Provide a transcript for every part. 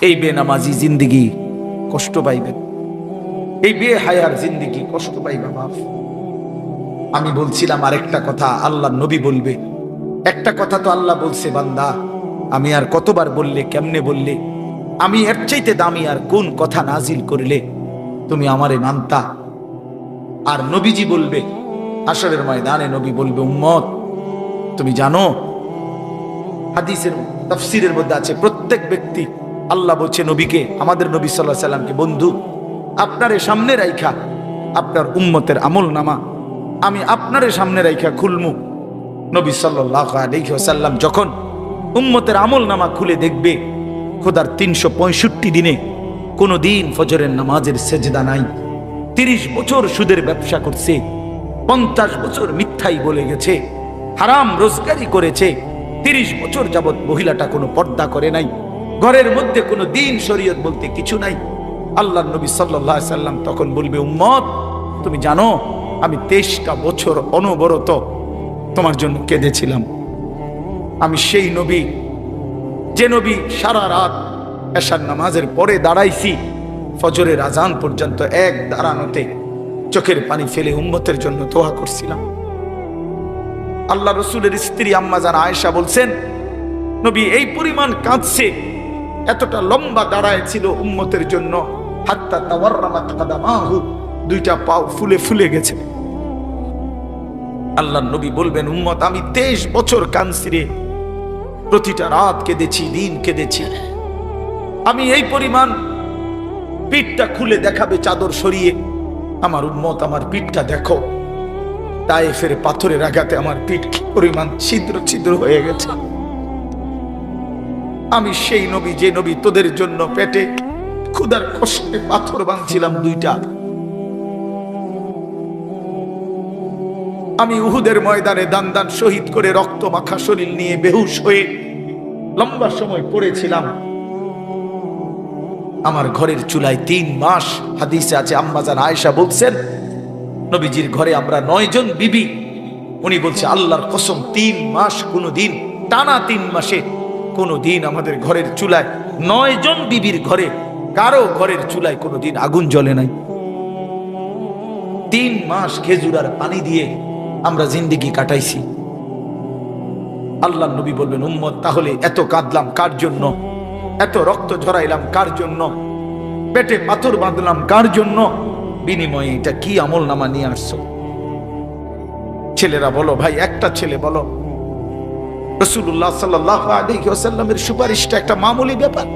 এই বেনামাজি জিন্দিগি কষ্ট পাইবেন, এই বেহায়ার জিন্দিগি কষ্ট পাইবা বাপ। আমি বলছিলাম আরেকটা কথা আল্লাহ নবী বলবে, একটা কথা তো আল্লাহ বলছে বান্দা আমি আর কতবার বললে, কেমনে বললে, আমি এর চাইতে দামি আর কোন কথা নাজিল করলে তুমি আমারে মানতা। আর নবীজি বলবে হাশরের ময়দানে, নবী বলবে উম্মত তুমি জানো, হাদিসের তাফসীরের মধ্যে আছে প্রত্যেক ব্যক্তি, আল্লাহ বলছে নবীকে, আমাদের নবী সাল্লাল্লাহু আলাইহি সাল্লামকে, বন্ধু আপনারে সামনে রাইখা আপনার উম্মতের আমল নামা আমি আপনারে সামনে রাইখা খুলমু। নবী সাল্লাল্লাহু আলাইহি ওয়াসাল্লাম যখন উম্মতের আমল নামা খুলে দেখবে, খোদার 365 দিনে কোনো দিন ফজরের নামাজের সেজদা নাই, 30 বছর সুদের ব্যবসা করছে, 50 বছর মিথ্যাই বলে গেছে, হারাম রোজগারি করেছে, 30 বছর যাবত মহিলাটা কোনো পর্দা করে নাই, ঘরের মধ্যে কোনো দিন শরীয়ত বলতে কিছু নাই। আল্লাহর নবী সাল্লাল্লাহু আলাইহি সাল্লাম তখন বলবে উম্মত তুমি জানো আমি 23টা বছর অনবরত তোমার জন্য কেঁদেছিলাম। আমি সেই নবী যে নবী সারা রাত এশার নামাজের পরে দাঁড়াইছি ফজরের আজান পর্যন্ত এক দাঁড়ানোতে চোখের পানি ফেলে উম্মতের জন্য দোয়া করছিলাম। আল্লাহ রসুলের স্ত্রী আম্মা জান আয়েশা বলছেন নবী এই পরিমাণ কাঁদছে, এতটা লম্বা দাঁড়ায় ছিল উম্মতের জন্য, হাত্তা তাওয়াররামাত কাদামাহু, দুইটা পাও ফুলে ফুলে গেছে। আল্লাহ নবী বলবেন উম্মত আমি 23 বছর কাঁদছি রে, প্রতিটা রাত কেঁদেছি, দিন কেঁদেছি। আমি এই পরিমাণ, পিঠটা খুলে দেখাবে চাদর সরিয়ে, আমার উম্মত আমার পিঠটা দেখো, তায়েফের পাথরের আঘাতে আমার পিঠ কি পরিমাণ ছিদ্র ছিদ্র হয়ে গেছে। আমি সেই নবী যে নবী তোদের জন্য পেটে ক্ষুধার কষ্টে পাথর বাঁধছিলাম 2টা। আমি উহুদের ময়দানে দান দান শহীদ করে রক্ত মাখা শরীর নিয়ে বেহুশ হয়ে লম্বা সময় পড়েছিলাম। আমার ঘরের চুলায় 3 মাস, হাদিসে আছে আম্মা জান আয়েশা বলছেন নবীজির ঘরে আমরা 9 জন বিবি, উনি বলছে আল্লাহর কসম 3 মাস কোনদিন টানা 3 মাসে কোনদিন আমাদের ঘরের চুলায় 9 জন বিবির ঘরে কারো ঘরের চুলায় কোনদিন আগুন জ্বলে নাই। 3 মাস খেজুর আর পানি দিয়ে আমরা জিন্দেগি কাটাইছি। আল্লাহ নবী বলবেন উম্মত তাহলে এত কাঁদলাম কার জন্য, এত রক্ত ঝরাইলাম কার জন্য, পেটে পাথর বাঁধলাম কার জন্য, বিনিময়ে এটা কি আমল নামা নিয়ে আসছো? ছেলেরা বলো ভাই, একটা ছেলে বলো রাসূলুল্লাহ সাল্লাল্লাহু আলাইহি ওয়াসাল্লামের সুপারিশটা একটা মামুলি ব্যাপার?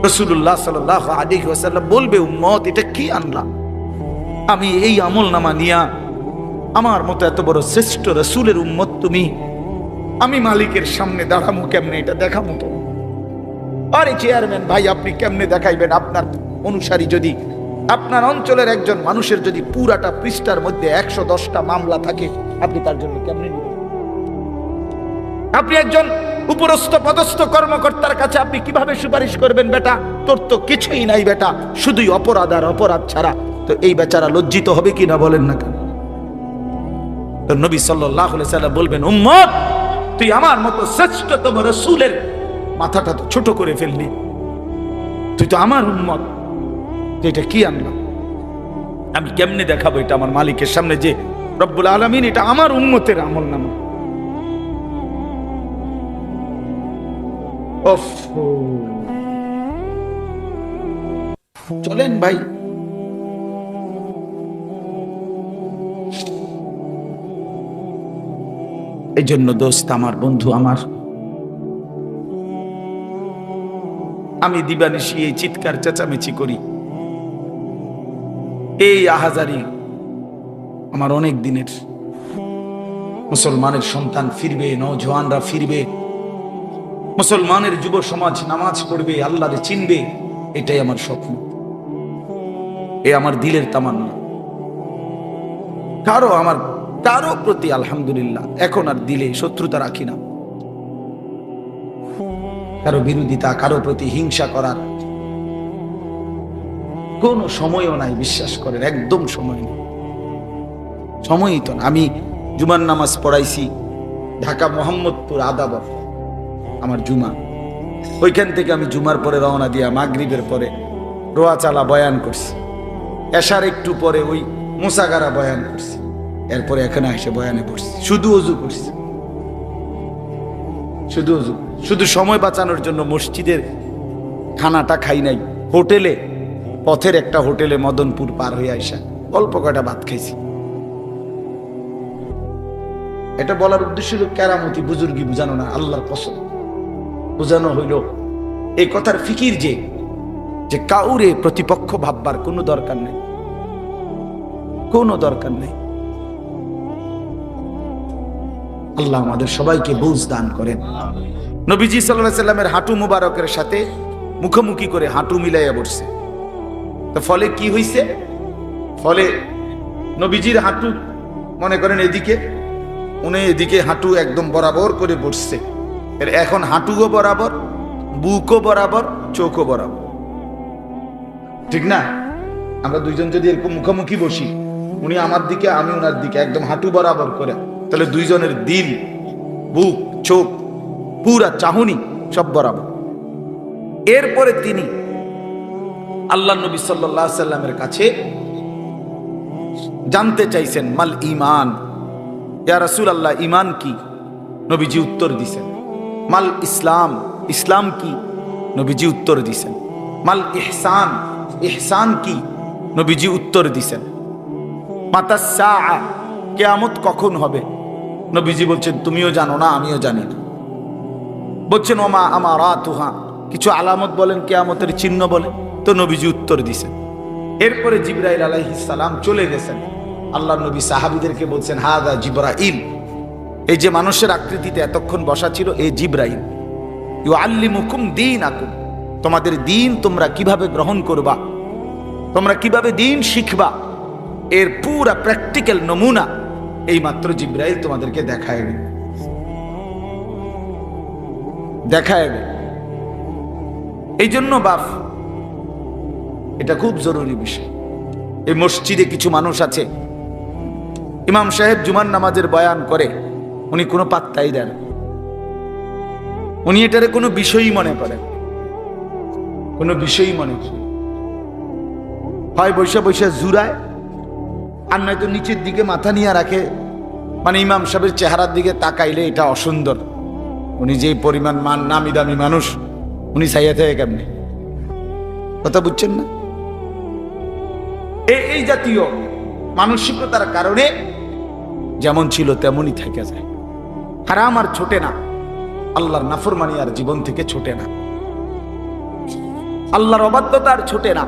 রাসূলুল্লাহ সাল্লাল্লাহু আলাইহি ওয়াসাল্লাম বলবে উম্মত এটা কি আনলা? আমি এই আমল নামা নিয়া আমার মতো এত বড় শ্রেষ্ঠ রাসূলের উম্মত তুমি, আমি মালিকের সামনে দাঁড়ামু কেমনে এটা দেখামু তো? আরে চেয়ারম্যান ভাই আপনি কেমনে দেখাইবেন? আপনার অনুসারী যদি, আপনার অঞ্চলের একজন মানুষের যদি পুরাটা পৃষ্ঠার মধ্যে 110টা মামলা থাকে, আপনি তার জন্য কেমনে নেবেন? আপনি একজন উপরস্থ পদস্থ কর্মকর্তার কাছে আপনি কিভাবে সুপারিশ করবেন? বেটা তোর তো কিছুই নাই বেটা, শুধুই অপরাধ আর অপরাধ ছাড়া। তো এই বেচারা লজ্জিত হবে কি না বলেন না কেন? তো নবী সাল্লাল্লাহু আলাইহি সাল্লাম বলবেন উম্মত তুই আমার মতো শ্রেষ্ঠতম রাসূলের মাথাটা তো ছোট করে ফেললি, তুই তো আমার উম্মত, এটা কি আনলাম? আমি কেমনে দেখাবো এটা আমার মালিকের সামনে যে রব্বুল আলামিন এটা আমার উম্মতের আমল নামা? চলেন ভাই, এই জন্য দোস্ত আমার, বন্ধু আমার, আমি দিবানিশি এই চিৎকার চেঁচামেচি করি, এই আহাজারি আমার অনেক দিনের। মুসলমানের সন্তান ফিরবে, নওজওয়ানরা ফিরবে, মুসলমানের যুব সমাজ নামাজ পড়বে, আল্লাহরে চিনবে, এটাই আমার স্বপ্ন, এ আমার দিলের তামান্না। কারো প্রতি আলহামদুলিল্লাহ এখন আর দিলে শত্রুতা রাখি না, কারো বিরোধিতা, কারো প্রতি হিংসা করার কোনো সময়ও নাই, বিশ্বাস করেন একদম সময় নেই, সময়ই তো না। আমি জুমার নামাজ পড়াইছি ঢাকা মোহাম্মদপুর আদাবর, আমার জুমা। ওইখান থেকে আমি জুমার পরে রওনা দিয়া মাগরিবের পরে রোয়াচালা বয়ান করছি, এশার একটু পরে ওই মুসাগারা বয়ান করছি, এরপরে এখানে এসে বয়ানে পড়ছি। শুধু অজু করছি, শুধু অজু, শুধু সময় বাঁচানোর জন্য মসজিদের খানাটা খাই নাই, হোটেলে, পথের একটা হোটেলে মদনপুর পার হয়ে আইসা অল্প কয়টা ভাত খাইছি। এটা বলার উদ্দেশ্য হলো কেরামতি বুজুর্গি বুঝানো না, আল্লাহর কসম বুঝানো হইল এই কথার ফিকির যে কাউরে প্রতিপক্ষ ভাববার কোনো দরকার নেই, কোনো দরকার নেই। আল্লাহ আমাদের সবাইকে বুঝ দান করেন। নবীজি সাল্লাল্লাহু আলাইহি সাল্লামের হাঁটু মুবারকের সাথে মুখোমুখি করে হাঁটু মিলাইয়া বসছে। তো ফলে কি হইছে? ফলে নবীজির হাঁটু মনে করেন এদিকে, উনি এদিকে হাঁটু একদম বরাবর করে বসছে। এখন হাঁটুও বরাবর, বুকও বরাবর, চোখও বরাবর, ঠিক না? আমরা দুইজন যদি এরকম মুখোমুখি বসি, উনি আমার দিকে আমি ওনার দিকে, একদম হাঁটু বরাবর করে, তাহলে দুইজনের দিল, বুক, চোখ, পুরা চাহনি সব বরাবর। এরপরে তিনি আল্লাহ নবী সাল্লাল্লাহু আলাইহি সাল্লামের কাছে জানতে চাইছেন, মাল ঈমান, ইয়া রাসূলুল্লাহ ঈমান কি? নবীজি উত্তর দিছেন। মাল ইসলাম, ইসলাম কি? নবীজি উত্তর দিছেন। মাল ইহসান, ইহসান কি? নবীজি উত্তর দিছেন। মাতাস সাআ, কিয়ামত কখন হবে? নবীজি বলছেন তুমিও জানো না, আমিও জানি না। বলছেন ওমা আমারাতুহা, কিছু আলামত বলেন, কিয়ামতের চিহ্ন বলেন। তো নবীজি উত্তর দিছেন। এরপরে জিবরাইল আলাইহিস সালাম চলে গেছেন। আল্লাহ নবী সাহাবীদেরকে বলছেন হাদা জিবরাইল, এই যে মানুষের আকৃতিতে এতক্ষণ বসা ছিল, এই জিবরাইল। ইউআল্লিমুকুম দীনাকুম, তোমাদের দিন তোমরা কিভাবে গ্রহণ করবা, তোমরা কিভাবে দিন শিখবা, এর পুরা প্র্যাকটিক্যাল নমুনা এই মাত্র জিবরাইল তোমাদেরকে দেখায় দেখায়। এই জন্য বাপ, এটা খুব জরুরি বিষয়। এই মসজিদে কিছু মানুষ আছে, ইমাম সাহেব জুমার নামাজের বয়ান করে, উনি কোনো পাত্তাই দেন, উনি এটারে কোনো বিষয়ই মনে করেন, কোনো বিষয়ই মনে করেন। হয় বৈশা বৈশা জুরায়, আর নয়তো নিচের দিকে মাথা নিয়ে রাখে, মানে ইমাম সাহেবের চেহারার দিকে তাকাইলে এটা অসুন্দর। উনি যেই পরিমাণ নামি দামি মানুষ, উনি চাইয়া থাকে কেমনি? কথা বুঝছেন না? এই জাতীয় মানসিকতার কারণে যেমন ছিল তেমনই থেকে যায়। হারাম আর ছোটে না, আল্লাহর নাফরমানি আর জীবন থেকে ছোটে না, আল্লাহর অবাধ্যতা আর ছোটে না।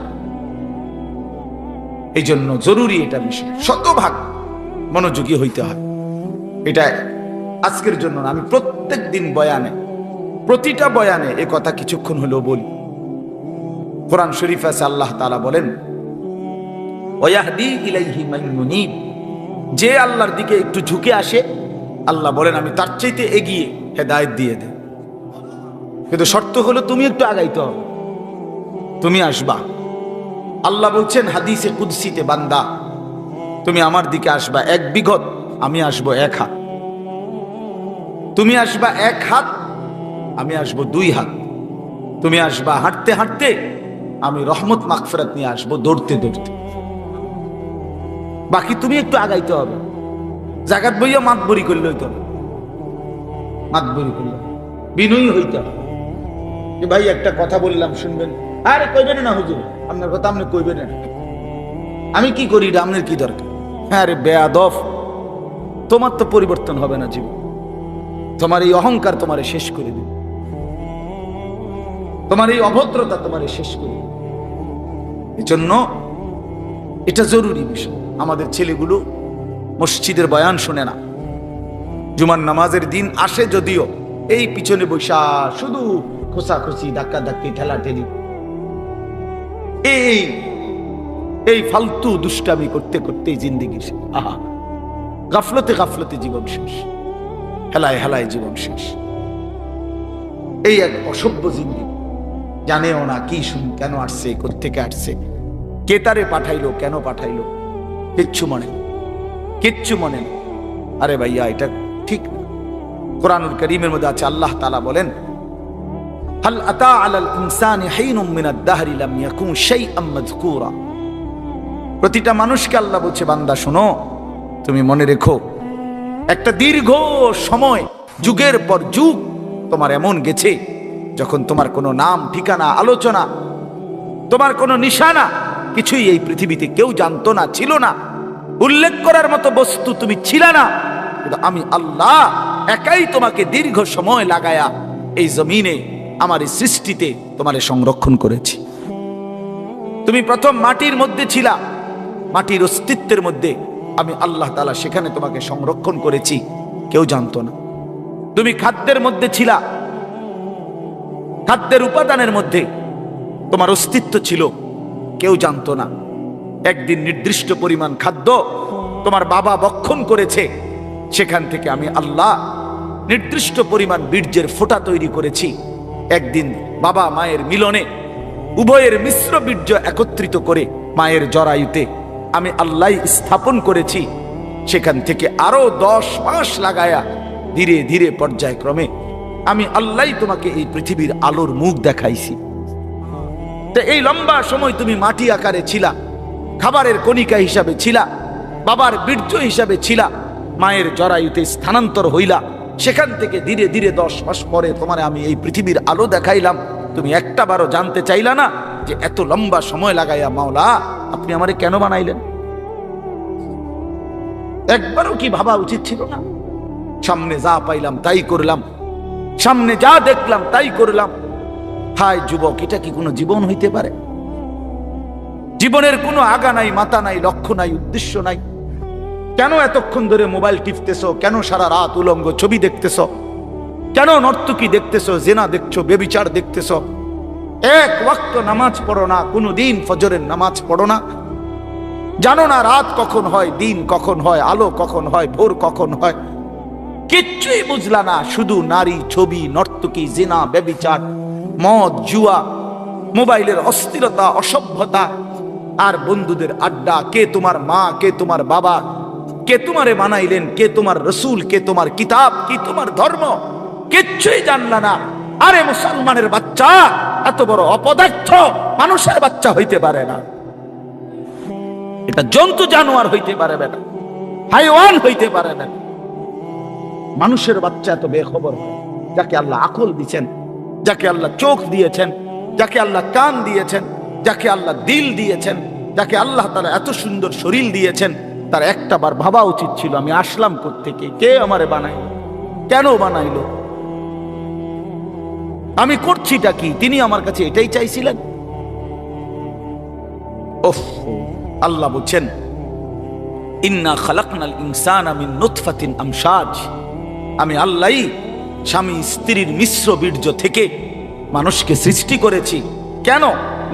এই জন্য জরুরি এটা বিষয়, শতভাগ মনোযোগী হইতে হয়। এটা আজকের জন্য না, আমি প্রত্যেক দিন বয়ানে, প্রতিটা বয়ানে এ কথা কিছুক্ষণ হলেও বলি। কোরআন শরীফ আছে, আল্লাহ তাআলা বলেন ওয়াহদি ইলাইহি মান ইউনীব, যে আল্লাহর দিকে একটু ঝুঁকে আসে, আল্লাহ বলেন আমি তার চাইতে এগিয়ে হেদায়েত দিয়ে দেই। কিন্তু শর্ত হলো তুমি একটু আগাইতে হবে, তুমি আসবা। আল্লাহ বলছেন হাদিসে কুদসিতে, বান্দা তুমি আমার দিকে আসবা 1 বিঘত, আমি আসবো 1 হাত। তুমি আসবা 1 হাত, আমি আসবো 2 হাত। তুমি আসবা হাঁটতে হাঁটতে, আমি রহমত মাগফিরাত নিয়ে আসবো দৌড়তে দৌড়তে। বাকি তুমি একটু আগাইতে হবে। জাগাত বইয়া মাতবরি করলে হইতে হবে, মাতবরি করলে বিনয়ী হইতে হবে। ভাই একটা কথা বললাম শুনবেন? আরে কইবেন না হুজুর, আপনার কথা আপনি কইবেন না, আমি কি করি এটা আপনার কি দরকার? হ্যাঁ আরে বেয়াদব, তোমার তো পরিবর্তন হবে না জীবন, তোমার এই অহংকার তোমারে শেষ করে দিবে, তোমার এই অভদ্রতা তোমারে শেষ করে দিবে। এই জন্য এটা জরুরি বিষয়। আমাদের ছেলেগুলো মসজিদের বয়ান শুনে না, জুমার নামাজের দিন আসে যদিও, এই পিছনে বৈশা শুধু খোসাখুসি, ধাক্কা ধাক্কি, ঠেলাঠেলি, এই ফালতু দুষ্টামি করতে করতেই জিন্দেগি শেষ। আহা, গাফলতে গাফলতে জীবন শেষ, হেলায় হেলায় জীবন শেষ। এই এক অসভ্য জিন্দেগি, জানেও না কি কেন আসছে, কোত্থেকে আসছে, কে তারে পাঠাইলো, কেন পাঠাইলো, কিচ্ছু মনে না, কিচ্ছু মনে না। আরে ভাইয়া এটা ঠিক না। কোরআনুল কারীমের মধ্যে আছে, আল্লাহ তাআলা বলেন হাল আতা আলাল ইনসানি হিনুম মিনাদ দাহরি লাম ইয়াকুন শাইআম মাযকুরা। প্রতিটা মানুষকে আল্লাহ বলছে, বান্দা শোনো, তুমি মনে রেখো একটা দীর্ঘ সময়, যুগের পর যুগ তোমার এমন গেছে যখন তোমার কোনো নাম, ঠিকানা, আলোচনা, তোমার কোনো নিশানা কিছুই এই পৃথিবীতে কেউ জানতো না, ছিল না, উল্লেখ করার মতো বস্তু তুমি ছিলে না। কিন্তু আমি আল্লাহ একাই তোমাকে দীর্ঘ সময় লাগায়া এই জমিনে আমার এই সৃষ্টিতে তোমারে সংরক্ষণ করেছি। তুমি প্রথম মাটির মধ্যে ছিলা, মাটির অস্তিত্বের মধ্যে আমি আল্লাহ তাআলা সেখানে তোমাকে সংরক্ষণ করেছি, কেউ জানতো না। তুমি খাদ্যের মধ্যে ছিলা, খাদ্যের উপাদানের মধ্যে তোমার অস্তিত্ব ছিল, কেউ জানতো না। একদিন নির্দিষ্ট পরিমাণ খাদ্য তোমার বাবা ভক্ষণ করেছে, সেখান থেকে আমি আল্লাহ নির্দিষ্ট পরিমাণ বীর্যের ফোঁটা তৈরি করেছি। একদিন বাবা মায়ের মিলনে উভয়ের মিশ্র বীর্য একত্রিত করে মায়ের জরায়ুতে আমি আল্লাহ স্থাপন করেছি। সেখান থেকে আরো 10 মাস লাগায়া ধীরে ধীরে পর্যায়ক্রমে আমি আল্লাহ তোমাকে এই পৃথিবীর আলোর মুখ দেখাইছি। তো এই লম্বা সময় তুমি মাটি আকারে ছিলা, খাবারের কণিকা হিসাবে ছিলা, বাবার বীর্য হিসাবে ছিলা, মায়ের জরায়ুতে স্থানান্তর হইলা। সেখান থেকে ধীরে ধীরে 10 মাস পরে তোমার আমি এই পৃথিবীর আলো দেখাইলাম। তুমি একটা বারও জানতে চাইলা না যে এত লম্বা সময় লাগাইয়া মাওলা আপনি আমারে কেন বানাইলেন? একবারও কি ভাবা উচিত ছিল না? সামনে যা পাইলাম তাই করলাম, সামনে যা দেখলাম তাই করলাম। হায় যুবক, এটা কি কোনো জীবন হইতে পারে? জীবনের কোনো আগা নাই, মাথা নাই, লক্ষ্য নাই, উদ্দেশ্য নাই। কেন এতক্ষণ ধরে মোবাইল টিপতেছো? কেন সারা রাত উলঙ্গ ছবি দেখতেছো? কেন নর্তকী দেখতেছো, জেনা দেখছো, বেবিচার দেখতেছো? এক ওয়াক্ত নামাজ পড়ো না, কোনোদিন ফজরের নামাজ পড়ো না। জানো না রাত কখন হয়, দিন কখন হয়, আলো কখন হয়, ভোর কখন হয়? কিচ্ছুই বুঝলা না। শুধু নারী, ছবি, নর্তকী, জেনা, বেবিচার, মদ, জুয়া, মোবাইলের অস্থিরতা, অসভ্যতা, আর বন্ধুদের আড্ডা। কে তোমার মা, কে তোমার বাবা, কে তোমারে বানাইলেন, কে তোমার রসুল, কে তোমার কিতাব, কি তোমার ধর্ম, কিচ্ছুই জানলা না। আরে মুসলমানের বাচ্চা এত বড় অপদার্থ মানুষের বাচ্চা হইতে পারে না। এটা জন্তু জানোয়ার হইতে পারে না, হাইওয়ান হইতে পারে না। মানুষের বাচ্চা এত বেখবর হয়, যাকে আল্লাহ আকল দিয়েছেন, যাকে আল্লাহ চোখ দিয়েছেন, যাকে আল্লাহ কান দিয়েছেন, যাকে আল্লাহ দিল দিয়েছেন, যাকে আল্লাহ তাআলা এত সুন্দর শরীর দিয়েছেন, তার একটা বার ভাবা উচিত ছিল আমি আসলাম কোত্থেকে, কে আমারে বানাইলো, কেন বানাইলো, আমি করছিটা কি? তিনি আমার কাছে এটাই চাইছিলেন। ওফ, আল্লাহ বলছেন ইন্না খালাকনাল ইনসানা মিন নুতফাতিন আমশাজ। আমি আল্লাহই স্বামী স্ত্রীর মিশ্র বীর্য থেকে মানুষকে সৃষ্টি করেছি। কেন?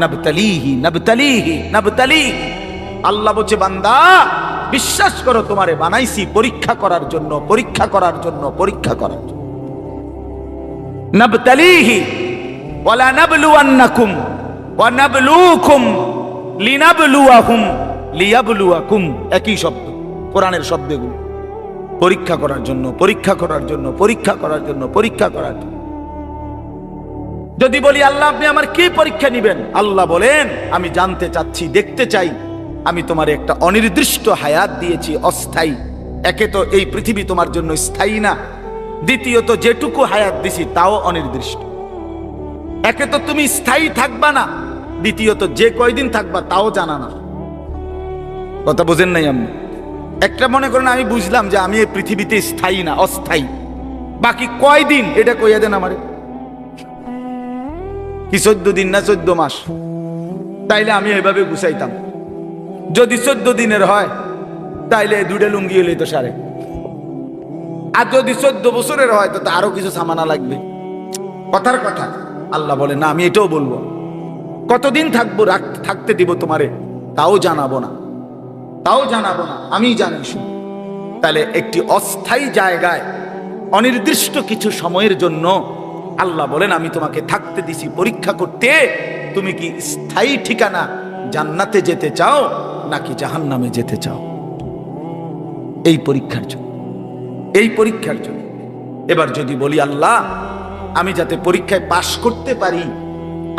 নাবতালিহি নাবতালিহি নাবতালিহি। আল্লাহ বলছে বান্দা বিশ্বাস করো, তোমারে বানাইছি পরীক্ষা করার জন্য, পরীক্ষা করার জন্য, পরীক্ষা করার জন্য। নাবতালিহি ওয়ালা নাবলুয়ান্নাকুম ওয়া নাবলুকুম লিনাবলুয়াহুম লিয়াবলুয়াকুম। একই শব্দ, কোরআনের শব্দগুলো। পরীক্ষা করার জন্য, পরীক্ষা করার জন্য, পরীক্ষা করার জন্য, পরীক্ষা করার জন্য। যদি বলি আল্লাহ আপনি আমার কি পরীক্ষা নিবেন? আল্লাহ বলেন আমি জানতে চাচ্ছি, দেখতে চাই আমি তোমার একটা অনির্দিষ্ট হায়াত দিয়েছি, অস্থায়ী। একে তো এই পৃথিবী তোমার জন্য স্থায়ী না, দ্বিতীয়ত যেটুকু হায়াত দিছি তাও অনির্দিষ্ট। একে তো তুমি স্থায়ী থাকবা না, দ্বিতীয়ত যে কয়দিন থাকবা তাও জানা না। কথা বোঝেন নাই? আমি একটা মনে করেন আমি বুঝলাম যে আমি এই পৃথিবীতে স্থায়ী না, অস্থায়ী, বাকি কয়দিন এটা কইয়া দেন আমারে। কি 14 দিন না 14 মাস? তাইলে আমি এইভাবে গুছাইতাম। যদি 14 দিনের হয় তাইলে 2টা লুঙ্গি হলেই তো সারে। আর যদি 14 বছরের হয় তো আরো কিছু সামানা লাগবে। কথার কথা। আল্লাহ বলে না, আমি এটাও বলবো। কতদিন থাকবো, থাকতে দিব তোমারে তাও জানাবো না, তাও জানাবো না, আমি জানি শুধু। তাহলে একটি অস্থায়ী জায়গায় অনির্দিষ্ট কিছু সময়ের জন্য আল্লাহ বলেন আমি তোমাকে থাকতে দিছি পরীক্ষা করতে। তুমি কি স্থায়ী ঠিকানা জান্নাতে যেতে চাও নাকি জাহান্নামে যেতে চাও? এই পরীক্ষার জন্য, এই পরীক্ষার জন্য। এবার যদি বলি আল্লাহ আমি যাতে পরীক্ষায় পাশ করতে পারি,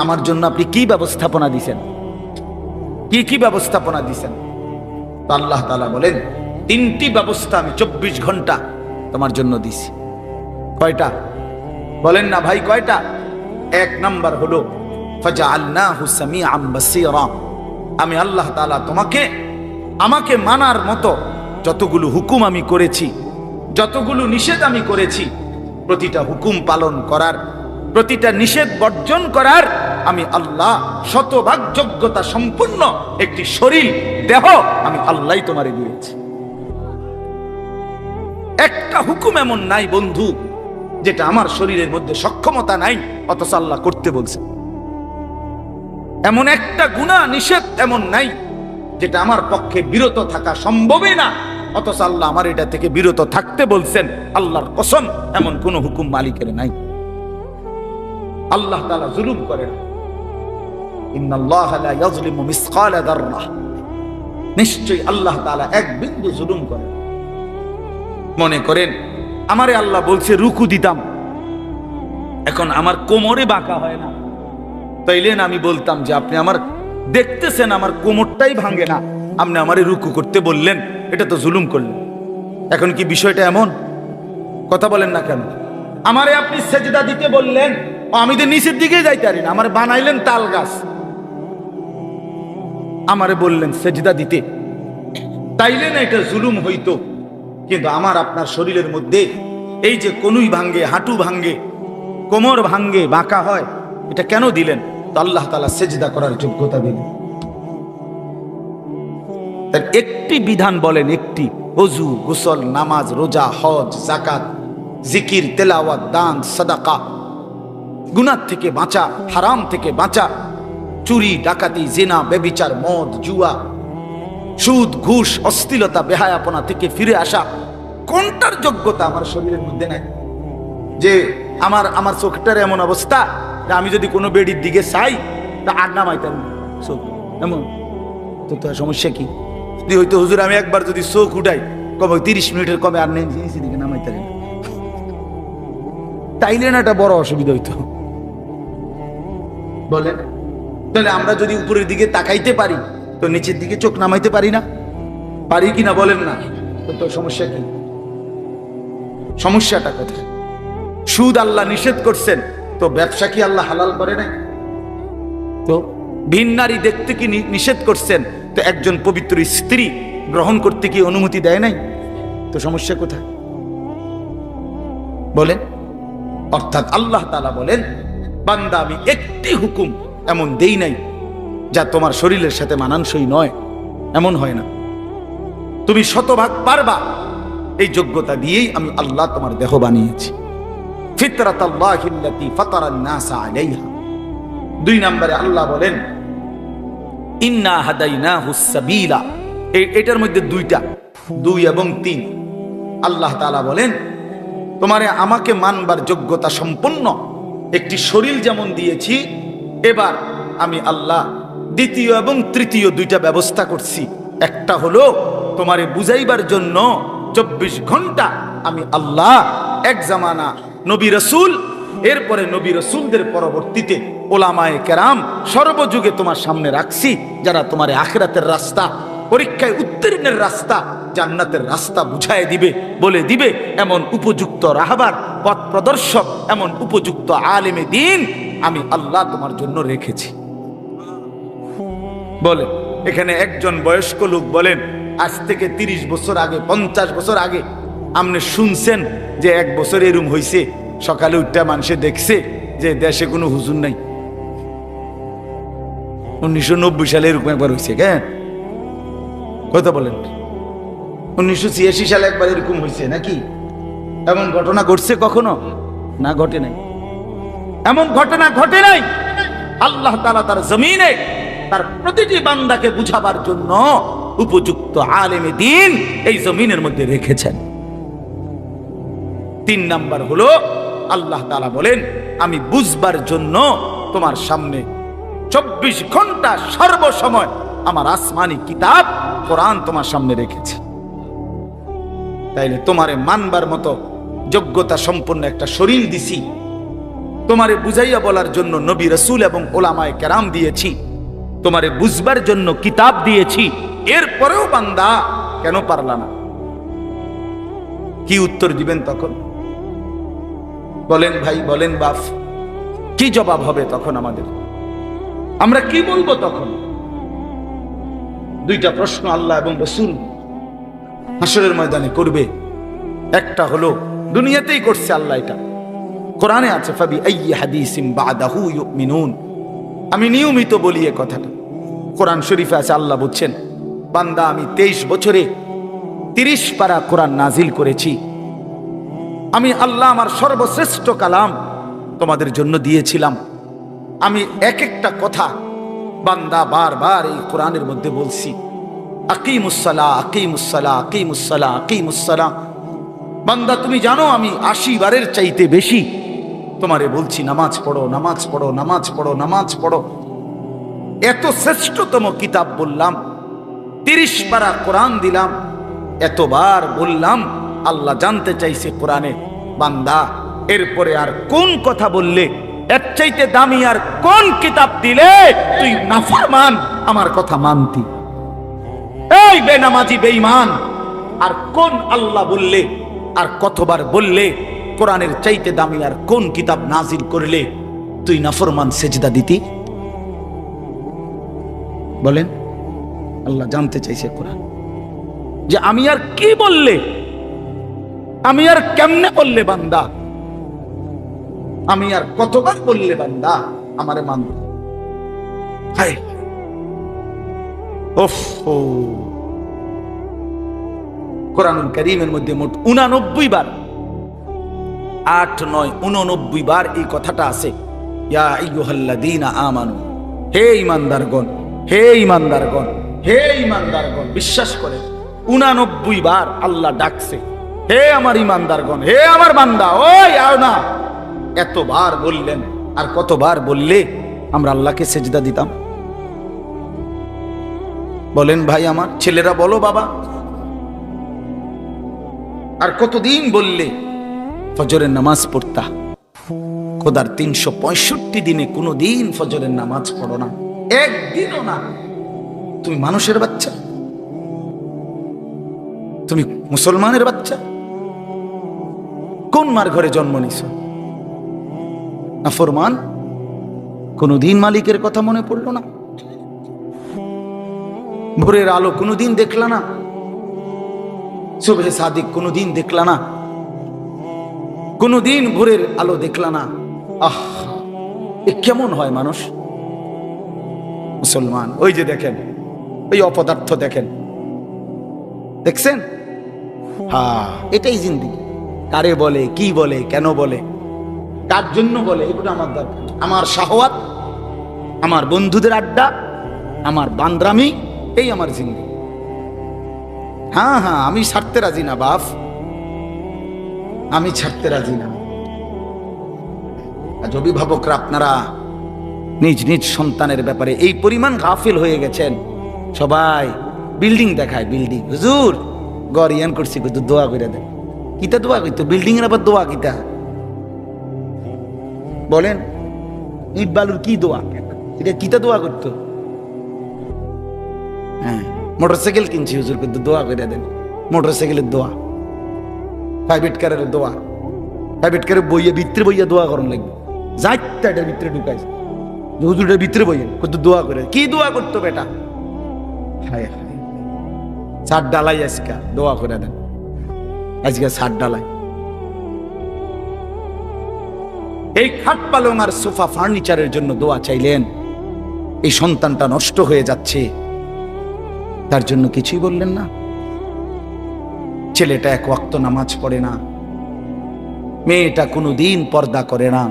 আমার জন্য আপনি কি ব্যবস্থাপনা দিছেন, কি ব্যবস্থাপনা দিছেন? তো আল্লাহ তাআলা বলেন, 3টি ব্যবস্থা আমি 24 ঘন্টা তোমার জন্য দিছি। কয়টা বলেন না ভাই, কয়টা? 1 নাম্বার হলো ফাজআলনাহু সামিআম বাসীরা, আমি আল্লাহ তাআলা আমাকে মানার মতো যতগুলো হুকুম আমি করেছি, যতগুলো নিষেধ আমি করেছি, প্রতিটা হুকুম পালন করার, প্রতিটা নিষেধ বর্জন করার আমি আল্লাহ শতভাগ যোগ্যতা সম্পন্ন একটি শরীর, দেহ আমি আল্লাহই তোমারে দিয়েছি। একটা হুকুম এমন নাই বন্ধু যেটা আমার শরীরের মধ্যে সক্ষমতা নাই, অথচ আল্লাহ করতে বলছে। এমন একটা গুনাহ নিষেধ এমন নাই যেটা আমার পক্ষে বিরত থাকা সম্ভবই না, অথচ আল্লাহ আমার এটা থেকে বিরত থাকতে বলছেন। আল্লাহর কসম, এমন কোন হুকুম মালিকের নাই। আল্লাহ তাআলা জুলুম করেন, ইন্নাল্লাহা লা ইয়াজলিমু মিসকালা যাররাহ, নিশ্চয়ই আল্লাহ তাআলা এক বিন্দু জুলুম করেন। মনে করেন আমারে আল্লাহ বলছে রুকু দিতাম, এখন আমার কোমরে বাঁকা হয় না, তাইলেন আমি বলতাম যে আপনি আমার দেখতেছেন আমার কোমরটাই ভাঙে না, আপনি আমারে রুকু করতে বললেন, এটা তো জুলুম করলেন। এখন কি বিষয়টা এমন? কথা বলেন না কেন? আমারে আপনি সেজদা দিতে বললেন, আমি তো নিচের দিকে যাইতে পারি না, আমারে বানাইলেন তাল গাছ, আমারে বললেন সেজদা দিতে, তাইলে না এটা জুলুম হইতো। কিন্তু আমার আপনার শরীরের মধ্যে এই যে কনুই ভাঙ্গে, হাঁটু ভাঙ্গে, কোমর ভাঙ্গে, বাঁকা হয়, এটা কেন দিলেন? তো আল্লাহ তাআলা সেজদা করার যোগ্যতা দিলেন। তার একটি বিধান বলেন, একটি, ওযু, গোসল, নামাজ, রোজা, হজ, যাকাত, জিকির, তেলাওয়াত, দান, সাদাকা, গুনাহ থেকে বাঁচা, হারাম থেকে বাঁচা, চুরি, ডাকাতি, জিনা, ব্যভিচার, মদ, জুয়া, সুদ, ঘুষ, অশ্লীলতা, বেহায়াপনা থেকে ফিরে আসা, কোনটার যোগ্যতা আমার শরীরের মধ্যে নাই? যে আমার চোখটার এমন অবস্থা যে আমি যদি কোনো বেডির দিকে চাই তা আর নামাইতাম চোখ, এমন তো তার সমস্যা কি? যদি হয়তো হুজুর আমি একবার যদি চোখ উঠাই, কবে 30 মিনিটের কমে আর নেই দিকে নামাইতাম, তাইলে না একটা বড় অসুবিধা হইতো। বলেন, তাহলে আমরা যদি উপরের দিকে তাকাইতে পারি তো নিচের দিকে চোখ নামাইতে পারি না? পারি কিনা বলেন না? তো সমস্যা কি? সমস্যাটা কোথায়? সুদ আল্লাহ নিষেধ করছেন, তো ব্যবসা কি আল্লাহ হালাল করে নাই? তো ভিন নারী দেখতে কি নিষেধ করছেন, তো একজন পবিত্র স্ত্রী গ্রহণ করতে কি অনুমতি দেয় নাই? তো সমস্যা কোথায় বলেন? অর্থাৎ আল্লাহ তাআলা বলেন, বান্দা আমি একটি হুকুম এমন দেই নাই যা তোমার শরীরের সাথে মানানসই নয়, এমন হয় না। তুমি শতভাগ পারবা, এই যোগ্যতা দিয়েই আমি আল্লাহ তোমার দেহ বানিয়েছি। ফিতরাতাল্লাহিল্লাতী ফাতারান নাসা আলাইহা। 2 নম্বরে আল্লাহ বলেন, ইন্না হাদাইনাহুস সাবিলা। এটার মধ্যে 2টা, 2 এবং 3। আল্লাহ তাআলা বলেন, তোমারে আমাকে মানবার যোগ্যতা সম্পন্ন একটি শরীর যেমন দিয়েছি, এবার আমি আল্লাহ দ্বিতীয় এবং তৃতীয় 2টা ব্যবস্থা করছি। একটা হলো তোমারে বুঝাইবার জন্য 24 ঘন্টা আমি আল্লাহ এক জামানা নবী রাসূল, এরপরে নবী রাসূলদের পরবর্তীতে ওলামায়ে কেরাম সর্বযুগে তোমার সামনে রাখছি, যারা তোমারে আখিরাতের রাস্তা, পরীক্ষায় উত্তীর্ণের রাস্তা, জান্নাতের রাস্তা বুঝায় দিবে, বলে দিবে, এমন উপযুক্ত রাহবার, পথ প্রদর্শক, এমন উপযুক্ত আলেমে দ্বীন আমি আল্লাহ তোমার জন্য রেখেছি। বলে এখানে একজন বয়স্ক লোক বলেন, আজ থেকে 30 বছর আগে, 50 বছর আগে আপনি শুনছেন যে 1 বছর এরম হয়েছে, সকালে উঠটা মানুষে দেখছে যে দেশে কোনো হুজুর নাই? 1990 সালে এরকম একবার হয়েছে, কেন কথা বলেন? 1986 সালে একবার এরকম হয়েছে নাকি? এমন ঘটনা ঘটছে কখনো? না, ঘটে নাই। এমন ঘটনা ঘটে নাই। আল্লাহ তাআলা তার জমিনে তার প্রতিটি বান্দাকে বুঝাবার জন্য উপযুক্ত আলেমে দ্বীন এই জমিনের মধ্যে রেখেছেন। 3 নাম্বার হলো আল্লাহ তাআলা বলেন, আমি বুঝবার জন্য তোমার সামনে 24 ঘন্টা সর্বসময় আমার আসমানি কিতাব কোরআন তোমার সামনে রেখেছি। তাইলে তোমারে মানবার মতো যোগ্যতা সম্পন্ন একটা শরীর দিছি, তোমারে বুঝাইয়া বলার জন্য নবী রাসূল এবং ওলামায়ে কেরাম দিয়েছি, তোমারে বুঝবার জন্য কিতাব দিয়েছি, এরপরেও বান্দা কেন পারলা না? কি উত্তর দিবেন তখন? বলেন ভাই, বলেন বাপ, কি জবাব হবে তখন আমাদের? আমরা কি বলবো তখন? দুইটা প্রশ্ন আল্লাহ এবং রাসূল হাসরের ময়দানে করবে। একটা হলো দুনিয়াতেই করছে আল্লাহ, এটা কোরআনে আছে, ফাবি আইয়ি হাদিসিম বাদাহু ইউমিনুন। আমি নিয়মিত বলি এই কথাটা, কোরআন শরীফে আছে, আল্লাহ বলছেন, বান্দা আমি 23 বছরে 30 পারা কোরআন নাজিল করেছি। আমি আল্লাহ আমার সর্বশ্রেষ্ঠ কালাম তোমাদের জন্য দিয়েছিলাম। আমি এক একটা কথা বান্দা বারবার এই কোরআনের মধ্যে বলছি, আকিমুসসালাহ আকিমুসসালাহ আকিমুসসালাহ আকিমুসসালাহ। বান্দা তুমি জানো আমি 80 বারের চাইতে বেশি তোমারে বলছি নামাজ পড়ো, নামাজ পড়ো, নামাজ পড়ো, নামাজ পড়ো। এত শ্রেষ্ঠতম কিতাব বললাম, 30 পারা কোরআন দিলাম, এতবার বললাম। আল্লাহ জানতে চাইছে কোরআনে, বান্দা এরপরে আর কোন কথা বললে, এর চাইতে দামি আর কোন কিতাব দিলে তুই নাফরমান আমার কথা মানতি? এই বেনামাজি বেঈমান, আর কোন আল্লাহ বললে আর কতবার বললে কোরআনের চাইতে দামি আর কোন কিতাব নাজিল করলে তুই নাফরমান সেজদা দিতি? বলেন। আল্লাহ জানতে চাইছে কোরআন যে আমি আর কি বললে, আমি আর কেমনে বললে বান্দা, আমি আর কতবার বললে বান্দা আমারে মান? হায় ওফ, কোরআনুল কারীমের মধ্যে মোট 89 বার, 8, 9, 89 বার এই কথাটা আছে, ইয়া আইয়ুহাল্লাযীনা আমানু, হে ঈমানদারগণ, হে ঈমানদারগণ, হে ঈমানদারগণ। বিশ্বাস করে 89 বার আল্লাহ ডাকছে, হে আমার ঈমানদারগণ, হে আমার বান্দা, ওই আও না। এতবার বললেন, আর কতবার বললে আমরা আল্লাহকে সেজদা দিতাম? বলেন ভাই আমার ছেলেরা, বলো বাবা। আর কতদিন বললে ফজরের নামাজ পড়তা? খোদার 365 দিনে কোনো দিন ফজরের নামাজ পড়ো না, একদিনও না। তুমি মানুষের বাচ্চা, তুমি মুসলমানের বাচ্চা, কোন মার ঘরে জন্ম নিছ? নাফরমান, কোনদিন মালিকের কথা মনে পড়লো না? ভোরের আলো কোনদিন দেখলা না? সুবহে সাদিক কোনদিন দেখলা না? কোনদিন ভোরের আলো দেখলা না? আহ, এ কেমন হয় মানুষ? মুসলমান ওই যে দেখেন, ওই অপদার্থ দেখেন, দেখছেন? হ্যাঁ, এটাই জিন্দেগি। কারে বলে, কি বলে, কেন বলে, কার জন্য বলে, এগুলো আমার দরকার। আমার শাহওয়াত, আমার বন্ধুদের আড্ডা, আমার বান্দরামি, এই আমার জিন্দেগি। হ্যাঁ হ্যাঁ, আমি ছাড়তে রাজি না বাপ, আমি ছাড়তে রাজি না। আজ অভিভাবকরা আপনারা নিজ নিজ সন্তানের ব্যাপারে এই পরিমাণ গাফিল হয়ে গেছেন। সবাই বিল্ডিং দেখায়, বিল্ডিং, হুজুর গড় ইয়ান করছি, কিন্তু দোয়া করে দেন। কিতা দোয়া করতো? বিল্ডিং এর আবার দোয়া কিতা? বলেন, ইট বালুর কি দোয়া? এটা কিতা দোয়া করতো? হ্যাঁ, মোটরসাইকেল কিনছি হুজুর, কিন্তু দোয়া করে দেন। মোটরসাইকেলের দোয়া, প্রাইভেট কারের দোয়া, প্রাইভেট কারের বইয়ে ভিতরে বইয়া দোয়া করুন লাগবে। যাইতে এটার ভিতরে ঢুকাইছে, হুজুরের ভিতরে বইয়েন, কিন্তু দোয়া করে। কি দোয়া করতো বেটা? হায় হায়, ছাদ ডালাই আজকা দোয়া করে দেন, আজকে ছাদ ডালাই। এই খাট পালং আর সোফা ফার্নিচারের জন্য দোয়া চাইলেন, এই সন্তানটা নষ্ট হয়ে যাচ্ছে, তার জন্য কিছুই বললেন না। ছেলেটা এক ওয়াক্ত নামাজ পড়ে না, মেয়েটা কোনোদিন পর্দা করে না,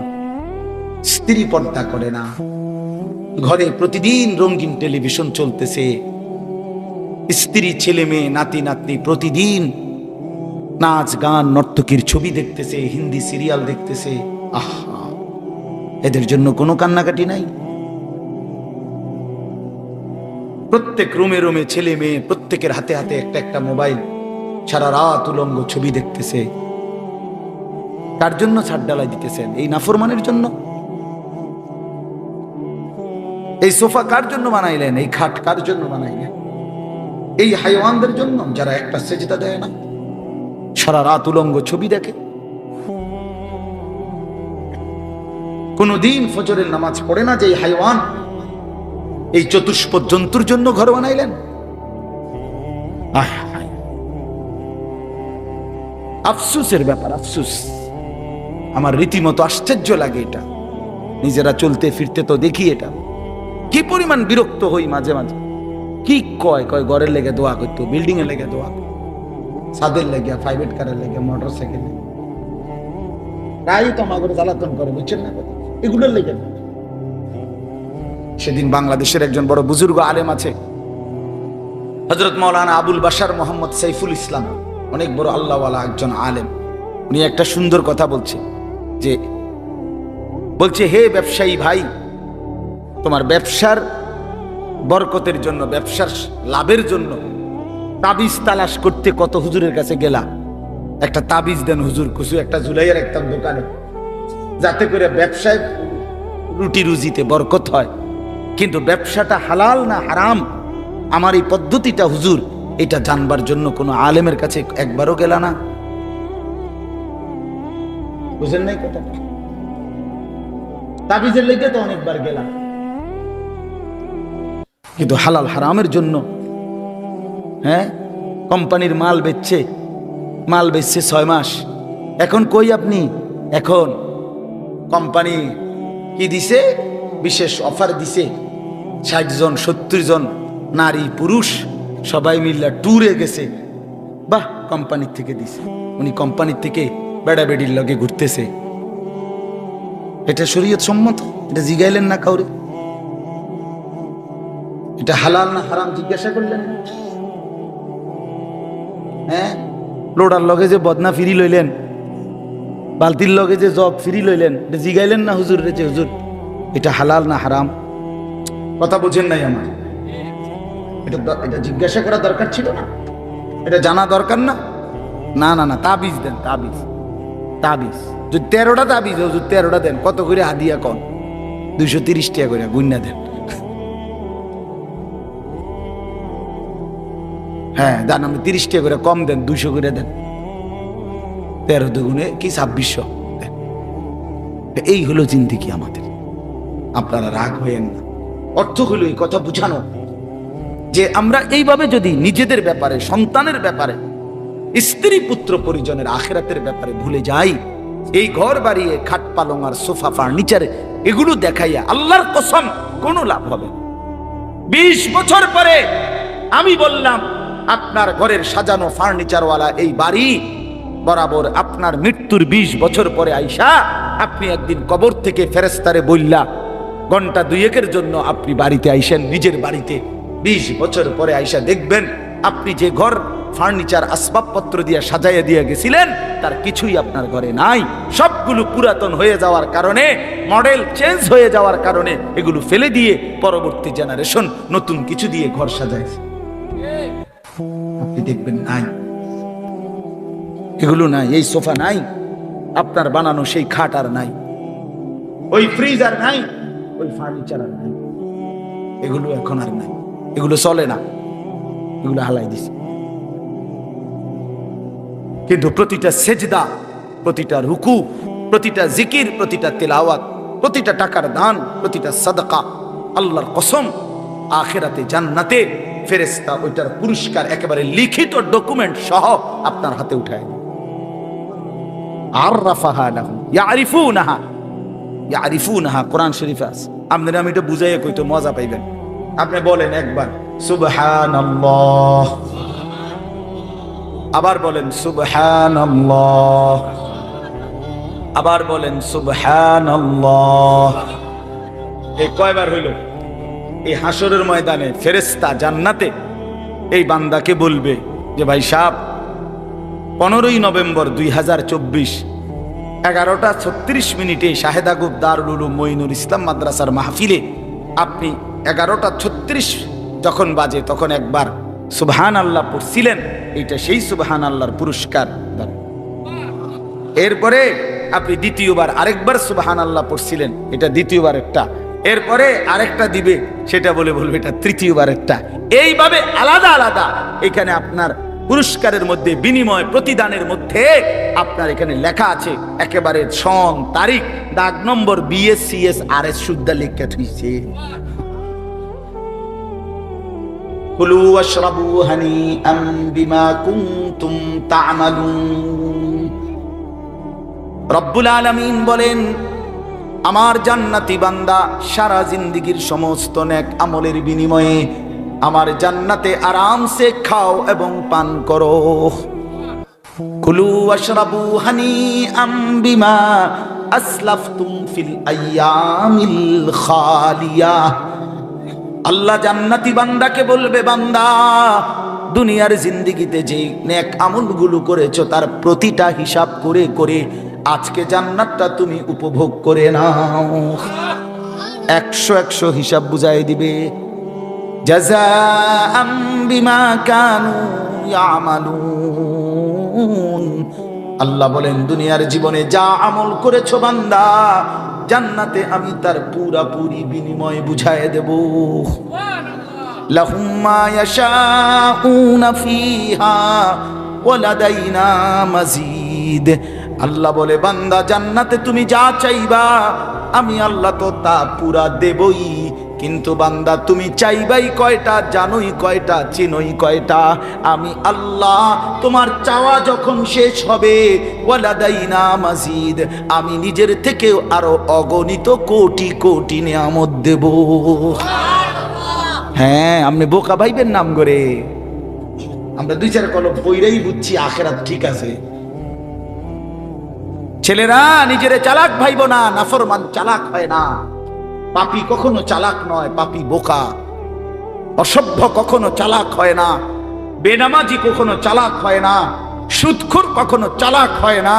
স্ত্রী পর্দা করে না, ঘরে প্রতিদিন রঙিন টেলিভিশন চলতেছে, স্ত্রী ছেলে মেয়ে নাতি নাতনি প্রতিদিন নাচ গান নর্তকীর ছবি দেখতেছে, হিন্দি সিরিয়াল দেখতেছে। আহা, এদের জন্য কোনো কান্নাকাটি নাই? প্রত্যেক রুমে রুমে ছেলে মেয়ে, প্রত্যেকের হাতে হাতে একটা একটা মোবাইল, সারা রাত উলঙ্গ ছবি দেখতেছে। কার জন্য ছাদ ঢালাই দিতেছেন? এই নাফরমানের জন্য? এই সোফা কার জন্য বানাইলেন? এই খাট কার জন্য বানাইলেন? এই হাইওয়ানদের জন্য যারা একটা সেজদা দেয় না, সারা রাত উলঙ্গ ছবি দেখে, কোনদিন ফজরের নামাজ পড়ে না, যে এই হাইওয়ান, এই চতুষ্পদ জন্তুর জন্য ঘর বানাইলেন? আফসুসের ব্যাপার, আফসুস। আমার রীতিমতো আশ্চর্য লাগে এটা। নিজেরা চলতে ফিরতে তো দেখি এটা, কি পরিমাণ বিরক্ত হই মাঝে মাঝে। কি কয় কয় ঘরের লেগে দোয়া করতো, বিল্ডিং এর লেগে দোয়া, ছাদের লেগে, প্রাইভেট কারের লেগে, মোটর সাইকেল, প্রায় তো আমাদের জ্বালাতন করে, বুঝছেন না? এগুলোর লেগে। সেদিন বাংলাদেশের একজন বড় বুজুর্গ আলেম আছে, হযরত মাওলানা আবুল বাশার মোহাম্মদ সাইফুল ইসলাম, অনেক বড় আল্লাহওয়ালা একজন আলেম। উনি একটা সুন্দর কথা বলছে, হে ব্যবসায়ী ভাই, তোমার ব্যবসার বরকতের জন্য, ব্যবসার লাভের জন্য তাবিজ তালাশ করতে কত হুজুরের কাছে গেলা। একটা তাবিজ দেন হুজুর, কিছু একটা ঝুলাইয়ের একটা দোকানে, যাতে করে ব্যবসায় রুটি রুজিতে বরকত হয়। কিন্তু ব্যবসাটা হালাল না হারাম, আমার এই পদ্ধতিটা হুজুর, এটা জানবার জন্য কোনো আলেমের কাছে একবারও গেলা না? বুঝেন নাই কথা? তাবিজের লেগে তো অনেকবার গেলাম, কিন্তু হালাল হারামের জন্য, হ্যাঁ, কোম্পানির মাল বেচছে 6 মাস, এখন কই আপনি? এখন কোম্পানি কি দিছে? বিশেষ অফার দিছে, 60 জন 70 জন নারী পুরুষ সবাই মিলে ট্যুরে গেছে। বাহ, কোম্পানির থেকে দিছে। উনি কোম্পানির থেকে বেড়া বেড়ির লগে ঘুরতেছে। এটা শরীয়ত সম্মত? এটা জিগাইলেন না কাউরে? এটা হালাল না হারাম জিজ্ঞাসা করলেন? হ্যাঁ, লোডার লগে যে বদনা ফিরি লইলেন, বালতির লগে যে জব ফিরি লইলেন, এটা জিগাইলেন না হুজুর রে, যে হুজুর এটা হালাল না হারাম? কথা বুঝেন নাই আমার? এটা জিজ্ঞাসা করা দরকার ছিল না? এটা জানা দরকার না? না না না, তাবিজ দেন, তাবিজ। যদি 13টা তাবিজ হুজুর, 13টা দেন। কত করে হাদিয়া কন? 230 টাকা করে গুন্না দেন। হ্যাঁ দেন, আমি 30 টাকা করে কম দেন, 200 করে দেন। 13 দুগুণে কি 2600 দেন। এই হলো জিন্দেগি আমাদের। আপনারা রাগ হয়েন না। অর্থ হলো এই কথা বুঝানো যে আমরা এইভাবে যদি নিজেদের ব্যাপারে, সন্তানের ব্যাপারে, স্ত্রী পুত্র পরিজনের আখিরাতের ব্যাপারে ভুলে যাই, এই ঘর বাড়িয়ে খাট পালং আর সোফা ফার্নিচার এগুলো দেখাইয়া আল্লাহর কসম কোনো লাভ হবে না। 20 বছর পরে আমি বললাম, আপনার ঘরের সাজানো ফার্নিচারওয়ালা এই বাড়ি বরাবর আপনার মৃত্যুর 20 বছর পরে আইসা আপনি একদিন কবর থেকে ফেরেশতারে বললা, ঘন্টা 2-1 জন্য আপনি বাড়িতে আইসেন, নিজের বাড়িতে 20 বছর পরে আইসা দেখবেন আপনি যে ঘর ফার্নিচার আসবাবপত্র দিয়ে সাজাইয়া দিয়ে গেছিলেন তার কিছুই আপনার ঘরে নাই। সবগুলো পুরাতন হয়ে যাওয়ার কারণে, মডেল চেঞ্জ হয়ে যাওয়ার কারণে এগুলো ফেলে দিয়ে পরবর্তী জেনারেশন নতুন কিছু দিয়ে ঘর সাজাইছে। আপনি দেখবেন নাই, এগুলো নাই। এই সোফা নাই, আপনার বানানো সেই খাট আর নাই, ওই ফ্রিজ আর নাই, ওই ফার্নিচার আর নাই, এগুলো এখন আর নাই, এগুলো চলে না, এগুলো হালাই দিছে। কিন্তু প্রতিটা সেজদা, প্রতিটা রুকু, প্রতিটা জিকির, প্রতিটা তেলাওয়াত, প্রতিটা টাকার দান, প্রতিটা সাদকা, আল্লাহর কসম আখিরাতে জান্নাতে ফেরেশতা ওইটার পুরস্কার একেবারে লিখিত ডকুমেন্ট সহ আপনার হাতে উঠায়। আররাফাহা লাহুম ইয়ারিফুনাহা, কোরআন শরীফে আছে। আপনারা আমি এটা বুঝাইয়া কইতো মজা পাইবেন। আপনি বলেন একবার সুবহানাল্লাহ, আবার বলেন সুবহানাল্লাহ, আবার বলেন সুবহানাল্লাহ। এই কয়বার হইল? এই হাসরের ময়দানে ফেরেশতা জান্নাতে এই বান্দাকে বলবে যে ভাই সাহেব, 15ই নভেম্বর 2024 11:36 শাহেদা গুব দারুল উলুম মঈনুল ইসলাম মাদ্রাসার মাহফিলে আপনি 11:36 যখন বাজে তখন একবার সুবহান আল্লাহ পড়ছিলেন, এইটা সেই সুবহান আল্লাহর পুরস্কার। এরপরে আপনি দ্বিতীয়বার আরেকবার সুবহানাল্লাহ পড়ছিলেন, এটা দ্বিতীয়বার একটা, এরপরে আরেকটা দিবে, সেটা বলবে এটা তৃতীয়বার একটা। এইভাবে আলাদা আলাদা এখানে আপনার পুরস্কারের মধ্যে, বিনিময় প্রতিদানের মধ্যে আপনার এখানে লেখা আছে একেবারে সন, তারিখ, দাগ নম্বর, BS CS RS শুদ্ধা লেখা থইছে। কুলু ওয়াশরাবু হানিআম বিমা কুনতুম তা'মালুন। রব্বুল আলামিন বলেন, আমার জান্নাতি বান্দা সারা জিন্দেগীর সমস্ত নেক আমলের বিনিময়ে আমার জান্নাতে আরামসে খাও এবং পান করো। কুলু ওয়াশরাবু হানিআম বিমা আসলাফতুম ফিল আইয়ামিল খালিয়া। আল্লাহ জান্নাতি বান্দাকে বলবে, বান্দা দুনিয়ার জিন্দেগিতে যে নেক আমলগুলো করেছো তার প্রতিটা হিসাব করে করে আজকে জান্নাতটা তুমি উপভোগ করে নাও। 100 হিসাব বুঝাই দিবে। জাযাআম বিমা কানু ইয়ামালুন। আল্লাহ বলেন, দুনিয়ার জীবনে যা আমল করেছো বান্দা, জান্নাতে আমি তার পুরাপুরি বিনিময় বুঝায় দেব। লাহুম মা ইয়াশাউনা ফিহা ওয়া লাদাইনা মাজিদ। আল্লাহ বলে, বান্দা জান্নাতে তুমি যা চাইবা আমি আল্লাহ তো তা পুরা দেবই, কিন্তু বান্দা তুমি চাইবাই কয়টা, জানোই কয়টা, চিনোই কয়টা? আমি আল্লাহ তোমার চাওয়া যখন শেষ হবে, ওয়ালাদাইনা মাজিদ, আমি নিজের থেকেও আরো অগণিত কোটি কোটি নিয়ামত দেব। হ্যাঁ, আপনি বোকা ভাইবেন নাম করে আমরা 2-4 কলম বইরাই বুঝছি আখেরাত ঠিক আছে। ছেলেরা নিজেরে চালাক ভাইব না, নাফরমান চালাক হয় না। পাপী কখনো চালাক নয়, পাপী বোকা। অসভ্য কখনো চালাক হয় না, বেনামাজি কখনো চালাক হয় না, সুদখোর কখনো চালাক হয় না,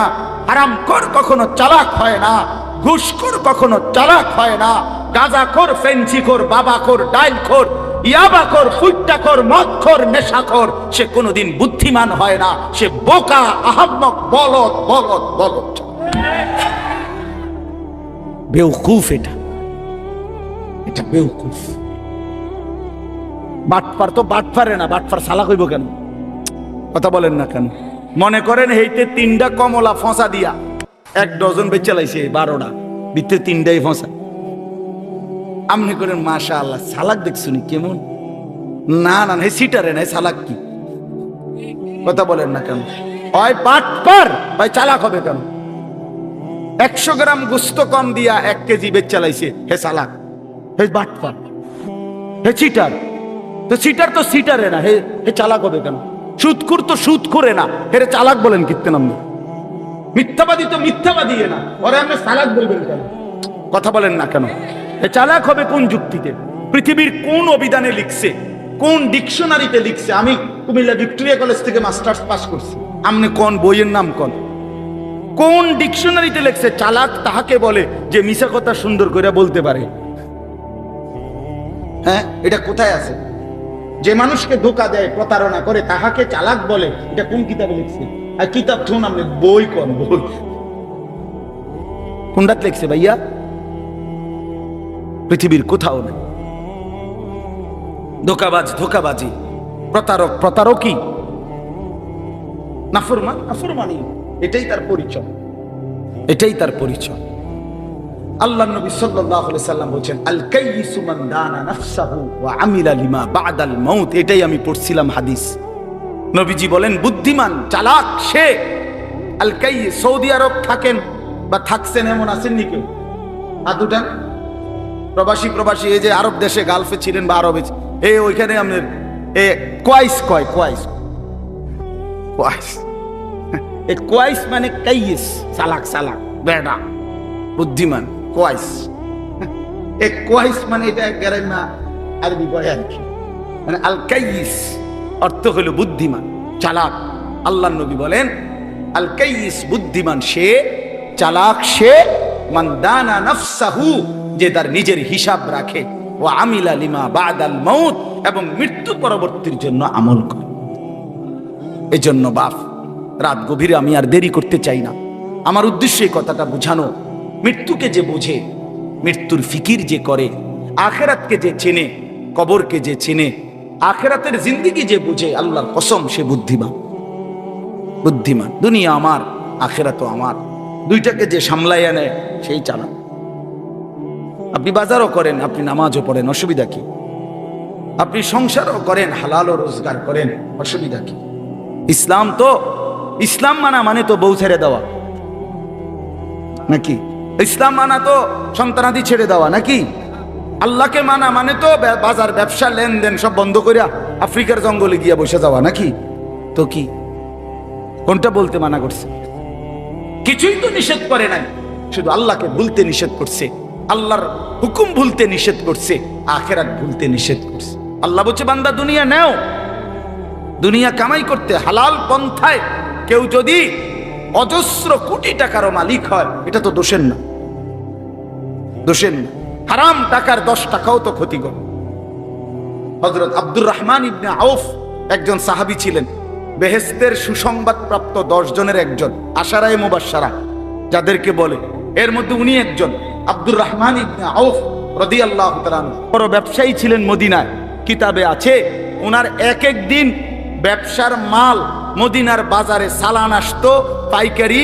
হারামখোর কখনো চালাক হয় না, ঘুষখোর কখনো চালাক হয় না, গাঁজাখোর, ফেন্সিখোর, বাবাখোর, ডাইলখোর, ইয়াবাখোর, ফুট্টাখোর, মদখোর, নেশাখোর সে কোনোদিন বুদ্ধিমান হয় না। সে বোকা, আহাম্মক, বলদ বলদ বলদ, বেওকুফ। এটা বেওকুফ। বাটপার তো বাটপারে না, বাটপার সালাক হইব কেন? কথা বলেন না কেন? মনে করেন হেইতে 3টা কমলা ফসা দিয়া 1 ডজন বেচে লাইছে, 12টা ভিতরে 3টাই ফসা। আমনি করেন মাশাআল্লাহ, সালাক দেখছুনি কেমন? না না, হে সিটারে না, সালাক কি? কথা বলেন না কেন? হয় বাটপার, ভাই চালাক হবে কেন? 100 গ্রাম গোস্ত কম দিয়া 1 কেজি বেচে লাইছে, হে সালাক, হে বাটপার, হে চিটার। তো চিটার তো চিটারে না, হে চালাক হবে কেন? সুদখোর তো সুদ করে না, হে চালাক বলেন কিত্তেন আপনি? মিথ্যাবাদী তো মিথ্যাবাদী না, ওরে আপনি চালাক বলবেন কেন? কথা বলেন না কেন? হে চালাক হবে কোন যুক্তিতে? পৃথিবীর কোন অভিধানে লিখছে, কোন ডিকশনারিতে লিখছে? আমি কুমিল্লা ভিক্টোরিয়া কলেজ থেকে মাস্টার্স পাস করছি, আপনি কোন বইয়ের নাম কোন ডিকশনারিতে লিখছে চালাক তাহাকে বলে যে মিছা কথা সুন্দর করে বলতে পারে? হ্যাঁ, এটা কোথায় আছে? যে মানুষকে ধোঁকা দেয়, প্রতারণা করে, তাহাকে চালাক বলে, এটা কোন কিতাবে লিখছে? আর কিতাব শুন আপনি, বই কোন বই, কোনটাত লিখছে ভাইয়া? পৃথিবীর কোথাও নেই। ধোঁকাবাজ ধোঁকাবাজি, প্রতারক প্রতারকই, নাফরমান নাফরমানি, এটাই তার পরিচয়, এটাই তার পরিচয়। আল্লাহ নবী সাল্লাল্লাহু আলাইহি সাল্লাম বলেন, আল কাইয়িসু মান দানা নাফসাহু ওয়া আমিলা লিমা বা'দাল মাউত। এটাই আমি পড়ছিলাম হাদিস। নবীজি বলেন, বুদ্ধিমান চালাক সে। আল কাইয়িস, সৌদি আরব থাকেন বা থাকছেন এমন আছেন নি কেউ? হাত উঠান। প্রবাসী এই যে আরব দেশে, গালফে ছিলেন বা আরবে, ওইখানে আপনার কোয়াইস কয়, কোয়াইস কোয়াইস মানে কাইয়িস, চালাক চালাক বেডা বুদ্ধিমান, কোয়াইস। কোয়াইস মানে এটা গ্রামা আরবি কয় আর কি, মানে আল কাইয়িস অর্থ হলো বুদ্ধিমান চালাক। আল্লাহ নবী বলেন, আল কাইয়িস বুদ্ধিমান সে, চালাক সে, মান দানা নাফসাহু যে তার নিজের হিসাব রাখে, ও আমিলা লিমা বা'দাল মাউত এবং মৃত্যু পরবর্তীর জন্য আমল করে। এজন্য বাপ, রাত গভীরে আমি আর দেরি করতে চাই না, আমার উদ্দেশ্য এই কথাটা বুঝানো, মৃত্যুকে যে বোঝে, মৃত্যুর ফিকির যে করে, আখেরাতকে যে চেনে, কবরকে যে চেনে, আখেরাতের জিন্দেগি যে বুঝে, আল্লাহর কসম সে বুদ্ধিমান। বুদ্ধিমান। দুনিয়া আমার, আখেরাতও আমার, দুইটাকে যে সামলাইয়া নেয় সেই চালান। আপনি বাজারও করেন, আপনি নামাজও পড়েন, অসুবিধা কি? আপনি সংসারও করেন, হালালও রোজগার করেন, অসুবিধা কি? ইসলাম তো, ইসলাম মানা মানে তো বউ ছেড়ে দেওয়া নাকি? ইসলাম মানা তো সন্তানাদি ছেড়ে দেওয়া নাকি? আল্লাহকে মানা মানে তো বাজার ব্যবসা লেনদেন সব বন্ধ করিয়া আফ্রিকার জঙ্গলে গিয়া বসে যাওয়া নাকি? তো কি, কোনটা বলতে মানা করছে? কিছুই তো নিষেধ করে নাই, শুধু আল্লাহকে ভুলতে নিষেধ করছে, আল্লাহর হুকুম ভুলতে নিষেধ করছে, আখেরাত ভুলতে নিষেধ করছে। আল্লাহ বলছে বান্দা দুনিয়া নেও, দুনিয়া কামাই করতে হালাল পন্থায় কেউ যদি অজস্র কোটি টাকারও মালিক হয়, এটা তো দোষের না, দোষের না। হারাম টাকার 10 টাকাও তো ক্ষতিকর। হযরত আব্দুর রহমান ইবনে আউফ একজন সাহাবী ছিলেন, বেহেশতের সুসংবাদ প্রাপ্ত 10 জনের একজন, আশারায়ে মুবাশশারা যাদেরকে বলে, এর মধ্যে উনি একজন। আব্দুর রহমান ইবনে আউফ রাদিয়াল্লাহু তাআলা বড় ব্যবসায়ী ছিলেন মদিনায়। কিতাবে আছে ওনার এক এক দিন ব্যবসার মাল মদিনার বাজারে চালান আসতো পাইকারি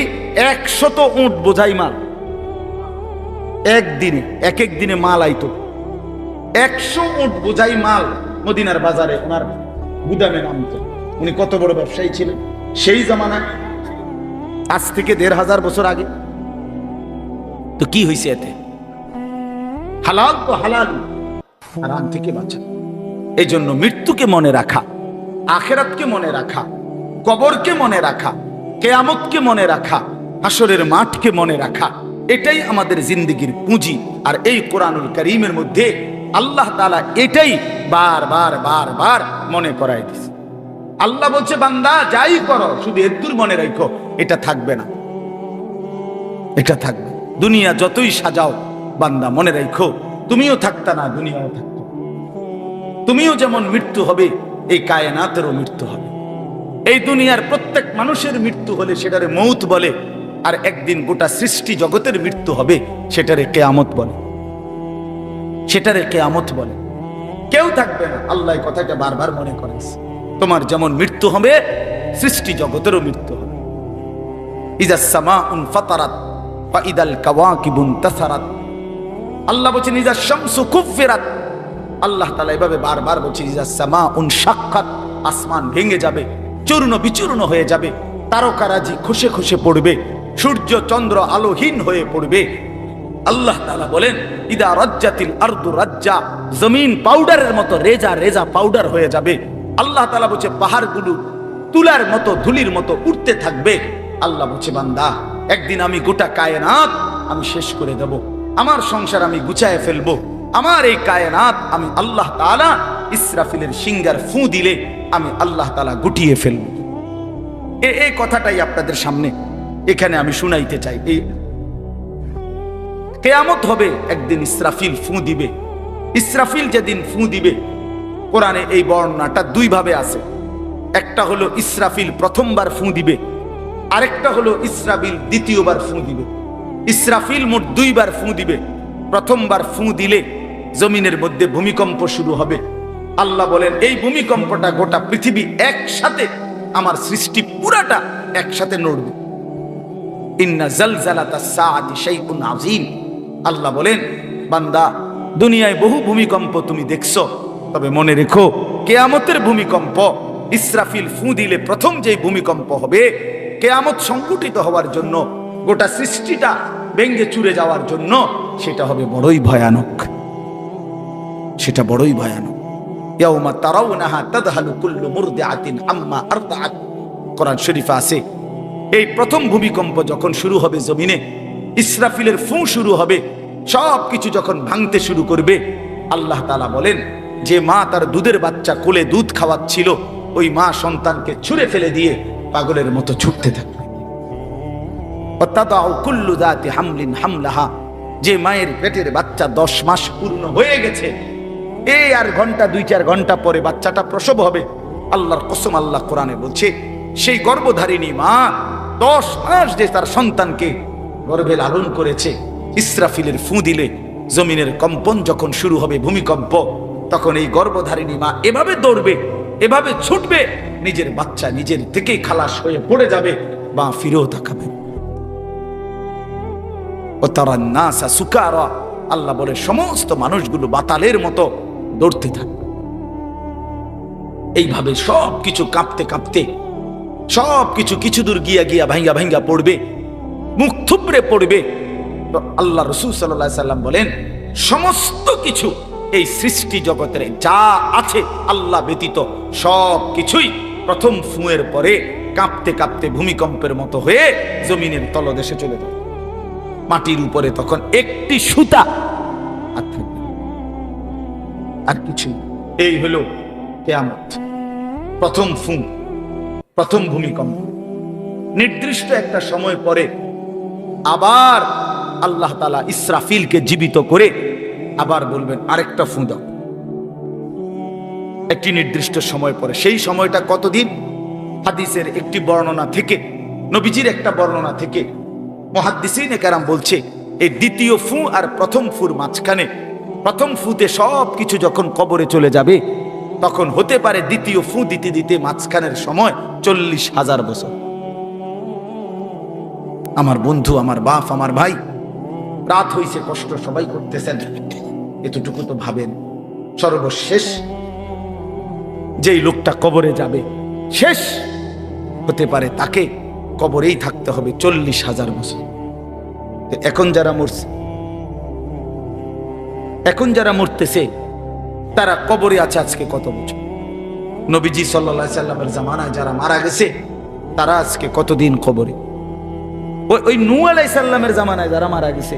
100 উট বোঝাই মাল। একদিনে, এক এক দিনে মাল আইতো 100 উট বোঝাই মাল মদিনার বাজারে ওনার গুদামে নামতো। উনি কত বড় ব্যবসায়ী ছিলেন সেই জামানায়, আজ থেকে 1500 বছর আগে। তো কি হয়েছে এতে? হালাল তো হালাল, হারাম থেকে বাঁচা। এই জন্য মৃত্যুকে মনে রাখা, আখেরাতকে মনে রাখা, কবরকে মনে রাখা, কিয়ামতকে মনে রাখা, হাসরের মাঠকে মনে রাখা, এটাই আমাদের জিন্দেগির পুঁজি। আর এই কোরআনুল কারীমের মধ্যে আল্লাহ তাআলা এটাই বারবার বারবার মনে করায় দিয়েছে। আল্লাহ বলছে বান্দা যাই করো শুধু এদ্দুর মনে রাখো, এটা থাকবে না, এটা থাকবে। দুনিয়া যতই সাজাও বান্দা মনে রাখো তুমিও থাকতা না, দুনিয়াও থাকতো। তুমিও যেমন মৃত্যু হবে, এই কায়নাতেরও মৃত্যু হবে। এই দুনিয়ার প্রত্যেক মানুষের মৃত্যু হলে সেটারে মৌত বলে, আর একদিন গোটা সৃষ্টি জগতের মৃত্যু হবে, সেটারে কিয়ামত বলে, সেটারে কিয়ামত বলে। কেউ থাকবে না, আল্লাহ কথাটা বারবার মনে করেছে। তোমার যেমন মৃত্যু হবে, সৃষ্টি জগতেরও মৃত্যু হবে। ইযাস সামাউন ফাতারাত ওয়া ইদাল কাওয়াকিবুন তাসারাত। আল্লাহ বলেছেন ইযাস শামসু কুফিরাত। আল্লাহ তাআলা এভাবে বারবার বলছেন ইযাস সামাউন শাক্কাত, আসমান ভেঙে যাবে, চূর্ণ বিচূর্ণ হয়ে যাবে, তারকারাজি খসে খসে পড়বে, সূর্য চন্দ্র আলোহীন হয়ে পড়বে। আল্লাহ তাআলা বলেন ইদা রাজ্জাতিল আরদু রাজ্জা, জমিন পাউডারের মতো রেজা রেজা পাউডার হয়ে যাবে। আল্লাহ তাআলা বলছে পাহাড়গুলো তুলার মতো ধুলির মতো উঠতে থাকবে। আল্লাহ বলছে বান্দা একদিন আমি গোটা কায়নাত আমি শেষ করে দেব, আমার সংসার আমি গুছায় ফেলবো, আমার এই কায়নাত আমি আল্লাহ তাআলা ইসরাফিলের সিঙ্গার ফু দিলে আমি আল্লাহ তাআলা গুটিয়ে ফেলবো। এই কথাটাই আপনাদের সামনে এখানে আমি শুনাইতে চাই। এই কিয়ামত হবে, একদিন ইসরাফিল ফু দিবে। ইসরাফিল যেদিন ফু দিবে, কোরআনে এই বর্ণনাটা 2 ভাবে আছে। একটা হলো ইসরাফিল প্রথমবার ফু দিবে, আরেকটা হলো ইসরাফিল দ্বিতীয়বার ফু দিবে। ইসরাফিল মোট 2 বার ফু দিবে। প্রথমবার ফু দিলে জমিনের মধ্যে ভূমিকম্প শুরু হবে। আল্লাহ বলেন এই ভূমিকম্পটা গোটা পৃথিবী একসাথে, আমার সৃষ্টি পুরাটা একসাথে নড়বে। ইন্না জালজালাতাস সাআতি শাইউন আযীম। আল্লাহ বলেন বান্দা দুনিয়ায় বহু ভূমিকম্প তুমি দেখছো, তবে মনে রেখো কিয়ামতের ভূমিকম্প, ইসরাফিল ফু দিলে প্রথম যে ভূমিকম্প হবে, কিয়ামত সংঘটিত হওয়ার জন্য, গোটা সৃষ্টিটা ভেঙে চুরে যাওয়ার জন্য, সেটা হবে বড়ই ভয়ানক, সেটা বড়ই ভয়ানক। ইয়াউমা তারাউনাহা তাযহালু কুল্লু মুরদিআতিন আম্মা আরদাআত। কোরআন শরীফে আছে এই প্রথম ভূমিকম্প যখন শুরু হবে জমিনে, ইসরাফিলের ফু শুরু হবে, সব কিছু যখন ভাঙতে শুরু করবে, আল্লাহ তাআলা বলেন যে মা তার দুধের বাচ্চা কোলে দুধ খাওয়াচ্ছিল, ওই মা সন্তানকে ছুঁড়ে ফেলে দিয়ে পাগলের মতো ছুটতে থাকবে। ওয়াতাদাউ কুল্লু যাতি হামলিন হামলাহা, যে মায়ের পেটের বাচ্চা 10 মাস পূর্ণ হয়ে গেছে, এই আর ঘন্টা 2-4 ঘন্টা পরে বাচ্চাটা প্রসব হবে। আল্লাহর কসম, আল্লাহ কোরআনে বলছে সেই গর্ভধারিণী মা 10 মাস যে তার সন্তানকে গর্ভে লালন করেছে, ইসরাফিলের ফু দিলে জমিনের কম্পন যখন শুরু হবে, ভূমিকম্প, তখন এই গর্ভধারিণী মা এভাবে দৌড়বে, এভাবে ছুটবে, নিজের বাচ্চা নিজের থেকেই খালাস হয়ে পড়ে যাবে, বা ফিরেও তাকাবে। ও তারা নাসা সুকারা, আল্লাহ বলে সমস্ত মানুষগুলো বাতালের মতো দৌড়তে থাকবে। এইভাবে সবকিছু কাঁপতে কাঁপতে সবকিছু কিছু দূর গিয়া গিয়া ভাঙ্গা ভাঙ্গা পড়বে, মুখ থুবড়ে পড়বে। তো আল্লাহ রাসূল সাল্লাল্লাহু আলাইহি সাল্লাম বলেন, সমস্ত কিছু এই সৃষ্টি জগতের যা আছে আল্লাহ ব্যতীত সব কিছুই প্রথম ফুঁয়ের পরে কাঁপতে কাঁপতে ভূমিকম্পের মতো হয়ে জমিনের তলদেশে চলে যাবে। মাটির উপরে তখন একটি সুতা আর থাকবে না, আর কিছু। এই হলো কিয়ামত, প্রথম ফু, প্রথম ভূমিকম্প। নির্দিষ্ট একটা সময় পরে আবার আল্লাহ তাআলা ইসরাফিলকে জীবিত করে আবার বলবেন আরেকটা ফু দাও, একটি নির্দিষ্ট সময় পরে। সেই সময়টা কতদিন? হাদিসের একটি বর্ণনা থেকে, নবীজির একটা বর্ণনা থেকে মুহাদ্দিসিনে কেরাম বলছে, এই দ্বিতীয় ফু আর প্রথম ফুর মাঝখানে, প্রথম ফুতে সব কিছু যখন কবরে চলে যাবে, তখন হতে পারে দ্বিতীয় ফু দিতে দিতে মাঝখানের সময় 40,000 বছর। আমার বন্ধু, আমার বাপ, আমার ভাই, রাত হইছে, কষ্ট সবাই করতেছেন, এতটুকু তো ভাবেন, সর্বশেষ যেই লোকটা কবরে যাবে, শেষ হতে পারে তাকে কবরেই থাকতে হবে 40,000 বছর। এখন যারা মরছে, এখন যারা মরতেছে, তারা কবরে আছে আজকে কত বছর? নবীজি সাল্লাল্লাহু আলাইহি সাল্লামের জামানায় যারা মারা গেছে, তারা আজকে কতদিন কবরে? ওই নূহ আলাইহিস সালামের জামানায় যারা মারা গেছে,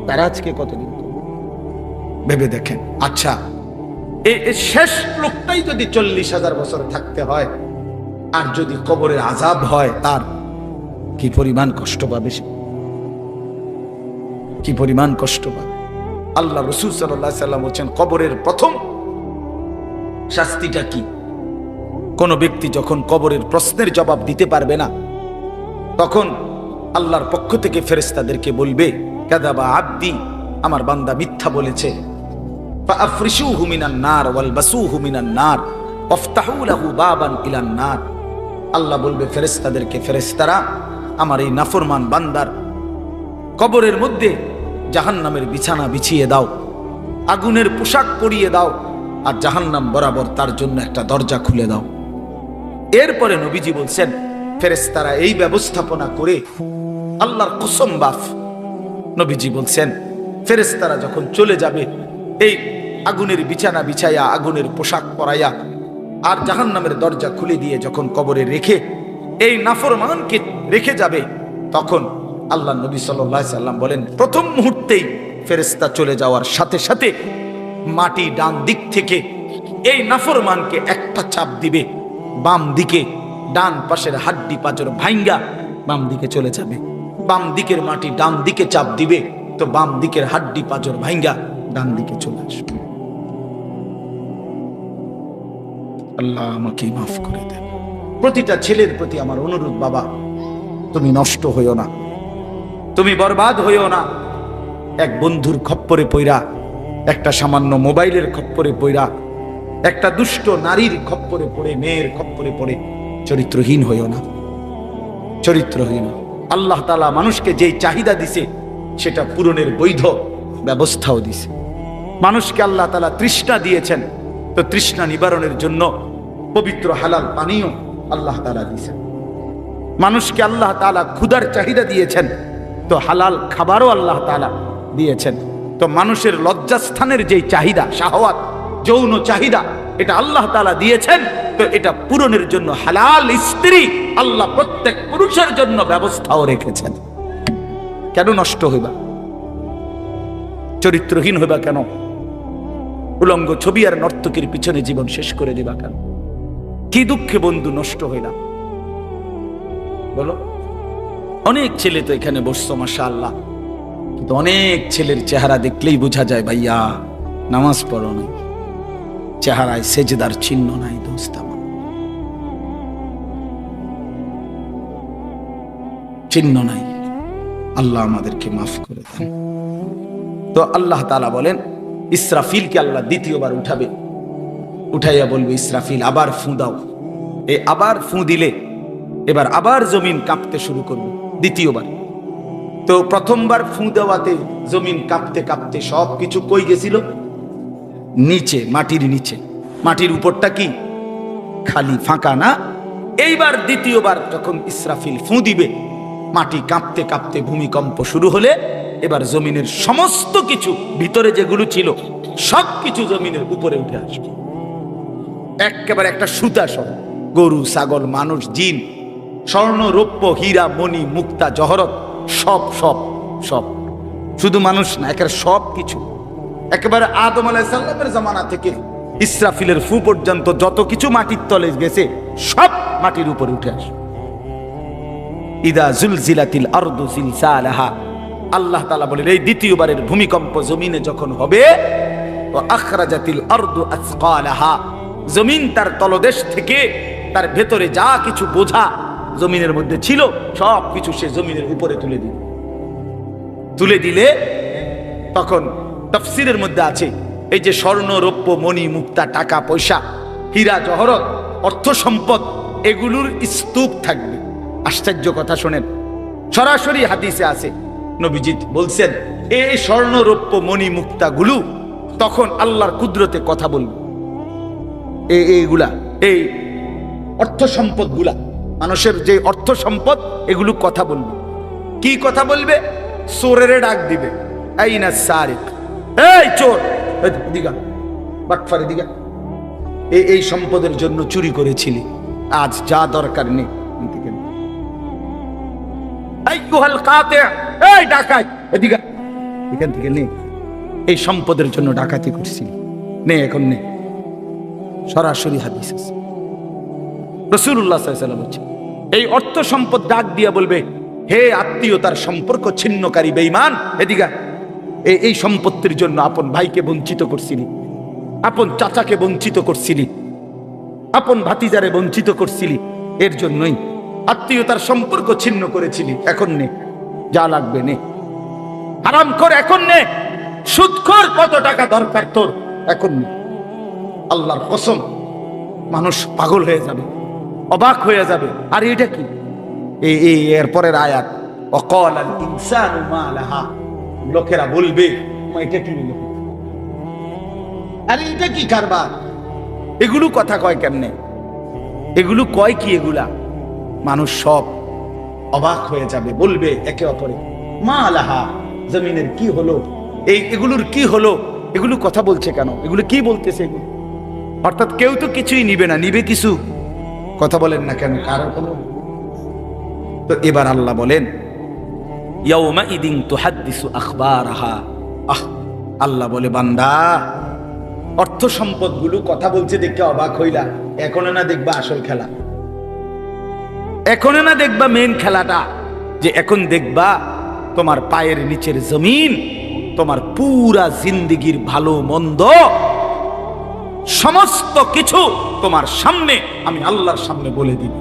তারা আজকে কতদিন কবরে? ভেবে দেখেন। আচ্ছা, এই শেষ লোকটাই যদি 40,000 বছর থাকতে হয়, আর যদি কবরের আযাব হয়, তার কি পরিমাণ কষ্ট পাবে সে, কি পরিমাণ কষ্ট পাবে। আল্লাহ রাসূল সাল্লাল্লাহু আলাইহি সাল্লাম বলেন, কবরের প্রথম শাস্তিটা কি? কোন ব্যক্তি যখন কবরের প্রশ্নের জবাব দিতে পারবে না, তখন আল্লাহর পক্ষ থেকে ফেরেশতাদেরকে বলবে, কাযাবা আব্দি, আমার বান্দা মিথ্যা বলেছে, ফাআফরিশুহু মিনান নার ওয়ালবাসুহু মিনান নার ওয়াফতাহু লাহু বাবান ইলান নার। আল্লাহ বলবে ফেরেশতাদেরকে, ফেরেশতারা আমার এই নাফরমান বান্দার কবরের মধ্যে জাহান্নামের বিছানা বিছিয়ে দাও, আগুনের পোশাক পরিয়ে দাও, আর জাহান্নাম বরাবর তার জন্য একটা দরজা খুলে দাও। এরপরে নবীজি বলছেন, ফেরেশতারা এই ব্যবস্থাপনা করে, আল্লাহর কসম বাফ, নবীজি বলছেন, ফেরেশতারা যখন চলে যাবে, এই আগুনের বিছানা বিছাইয়া, আগুনের পোশাক পরাইয়া, আর জাহান্নামের দরজা খুলে দিয়ে যখন কবরে রেখে এই নাফরমানকে রেখে যাবে, তখন আল্লাহ নবী সাল্লাল্লাহু আলাইহি সাল্লাম বলেন, প্রথম মুহূর্তেই ফেরেশতা চলে যাওয়ার সাথে সাথে মাটি ডান দিক থেকে এই নাফরমানকে একটা চাপ দিবে, বাম দিকে ডান পাশের হাড্ডি পাঁজর ভাঙ্গা বাম দিকে চলে যাবে। বাম দিকের মাটি ডান দিকে চাপ দিবে, তো বাম দিকের হাড্ডি পাঁজর ভাঙ্গা ডান দিকে চলে আসবে। আল্লাহ আমাকে মাফ করে দেন। প্রতিটা ছেলের প্রতি আমার অনুরোধ, বাবা তুমি নষ্ট হইও না, তুমি বরবাদ হইও না। এক বন্ধুর খপ্পরে পইরা, একটা সামান্য মোবাইলের খপ্পরে পইরা, একটা দুষ্ট নারীর খপ্পরে পড়ে, মেয়ের খপ্পরে পড়ে চরিত্রহীন হইও না, চরিত্রহীন। আল্লাহ তাআলা মানুষকে যেই চাহিদা দিছে, সেটা পূরণের বৈধ ব্যবস্থাও দিছে। মানুষকে আল্লাহ তাআলা তৃষ্ণা দিয়েছেন, তো তৃষ্ণা নিবারণের জন্য পবিত্র হালাল পানীয় আল্লাহ তাআলা দিয়েছেন। মানুষকে আল্লাহ তাআলা ক্ষুধার চাহিদা দিয়েছেন, তো হালাল খাবারও আল্লাহ তাআলা দিয়েছেন। তো মানুষের লজ্জাস্থানের যেই চাহিদা, শাহওয়াত, যৌন চাহিদা, এটা আল্লাহ তাআলা দিয়েছেন, তো এটা পূরণের জন্য হালাল স্ত্রী আল্লাহ প্রত্যেক পুরুষের জন্য ব্যবস্থাও রেখেছেন। কেন নষ্ট হইবা, চরিত্রহীন হইবা কেন? উলঙ্গ ছবি আর নর্তকীর পিছনে জীবন শেষ করে দিবা কেন? কি দুঃখে বন্ধু নষ্ট হইলা, বলো? অনেক ছেলে তো এখানে বসছো, মাশাআল্লাহ, কিন্তু অনেক ছেলের চেহারা দেখলেই বোঝা যায়, ভাইয়া নামাজ পড়ো নাই, চেহারায় সেজদার চিহ্ন নাই। দোস্ত আমার, চিহ্ন নাই। আল্লাহ আমাদেরকে মাফ করে দেন। তো আল্লাহ তাআলা বলেন ইসরাফিলকে আল্লাহ দ্বিতীয়বার উঠাবে, উঠাইয়া বলবে ইসরাফিল আবার ফুঁ দাও। এই আবার ফুঁ দিলে এবার আবার জমিন কাঁপতে শুরু করবে দ্বিতীয়বার। তো প্রথমবার ফুঁ দেওয়াতে জমিন কাঁপতে কাঁপতে সব কিছু কই গেছিল? নিচে, মাটির নিচে। মাটির উপরটা কি খালি, ফাঁকা না? এইবার দ্বিতীয়বার যখন ইসরাফিল ফুঁ দিবে, মাটি কাঁপতে কাঁপতে ভূমিকম্প শুরু হলে এবার জমিনের সমস্ত কিছু ভিতরে যেগুলো ছিল সব কিছু জমিনের উপরে উঠে আসবে একেবারে একটা সুতা সহ। গরু, ছাগল, মানুষ, জিন, স্বর্ণ, রৌপ্য, হীরা, মণি, মুক্তা, জহরত, সব সব সব, শুধু মানুষ না, একেবারে সব কিছু। একেবারে আদম আলাইহিস সালামের জামানা থেকে ইসরাফিলের ফু পর্যন্ত যত কিছু মাটির তলে গেছে সব মাটির উপরে উঠে আসে। ইদা জুলজিলাতিল আরদু জিলজালাহা, আল্লাহ তাআলা বলেন এই দ্বিতীয়বারের ভূমিকম্প জমিনে যখন হবে, ওয়া আখরাজাতিল আরদু আসকালাহা, জমিন তার তলদেশ থেকে তার ভেতরে যা কিছু বোঝা জমিনের মধ্যে ছিল সব কিছু সে জমিনের উপরে তুলে দিলে তখন তাফসীরের মধ্যে আছে এই যে স্বর্ণ, রৌপ্য, মণি, মুক্তা, টাকা পয়সা, হীরা, জহরত, অর্থ সম্পদ, এগুলোর স্তূপ থাকবে। আশ্চর্য কথা শোনেন, সরাসরি হাদিসে আছে, নবীজি বলছেন এই স্বর্ণ, রৌপ্য, মণি, মুক্তা গুলো তখন আল্লাহর কুদরতে কথা বলবে। এইগুলা, এই অর্থ সম্পদ গুলা, মানুষের যে অর্থ সম্পদ, এগুলো কথা বলবে। কি কথা বলবে? চোরের ডাক দিবে, আইনা সারিক, এই চোর, দিগা বাটফারে দিগা, এই সম্পদের জন্য চুরি করেছিলি, আজ যা দরকার নেই। এই ডাকাত, এদিকে এখান থেকে নে, এই সম্পদের জন্য ডাকাতি করছিলি, নে এখন নে। সরাসরি হাদিস আছে, রাসূলুল্লাহ সাল্লাল্লাহু আলাইহি ওয়াসাল্লাম বলেছেন এই অর্থ সম্পদ ডাক দিয়া বলবে, হে আত্মীয়তার সম্পর্ক ছিন্নকারী বেঈমান, এদিকে এই সম্পত্তির জন্য আপন ভাইকে বঞ্চিত করছিলি, আপন চাচাকে বঞ্চিত করছিলি, আপন ভাতিজারে বঞ্চিত করছিলি, এর জন্যই আত্মীয়তার সম্পর্ক ছিন্ন করেছিলি, এখন নে, যা লাগবে নে। হারাম কর এখন নে, সুদখোর কত টাকা দরকার তোর, এখন নে। আল্লাহর কসম, মানুষ পাগল হয়ে যাবে, অবাক হয়ে যাবে। আর এটা কি? এরপরের আয়াত, ওয়াকালাল ইনসানু মা লাহা, লোকেরা বলবে এটা কি, আরে এটা কি কারবার? এগুলো কথা কয় কেমনে? এগুলো কয় কি? এগুলা মানুষ সব অবাক হয়ে যাবে, বলবে একে অপরে, মা লাহা, জমিনের কি হলো, এগুলোর কি হলো, এগুলো কথা বলছে কেন, এগুলো কি বলতেছে এগুলো? অর্থাৎ কেউ তো কিছুই নিবে না, নিবে কিছু, কথা বলেন না কেন, কারো কোনো। তো এবার আল্লাহ বলেন ইয়াউমা ইদিন তুহাদ্দিসু আখবারাহা, আল্লাহ বলে বান্দা অর্থ সম্পদ গুলো কথা বলছে দেখে অবাক হইলা, এখনো না দেখবা আসল খেলা, এখনো না দেখবা মেন খেলাটা, যে এখন দেখবা তোমার পায়ের নিচের জমিন, তোমার পুরা জিন্দেগির ভালো মন্দ সমস্ত কিছু তোমার সামনে আমি আল্লাহর সামনে বলে দিব।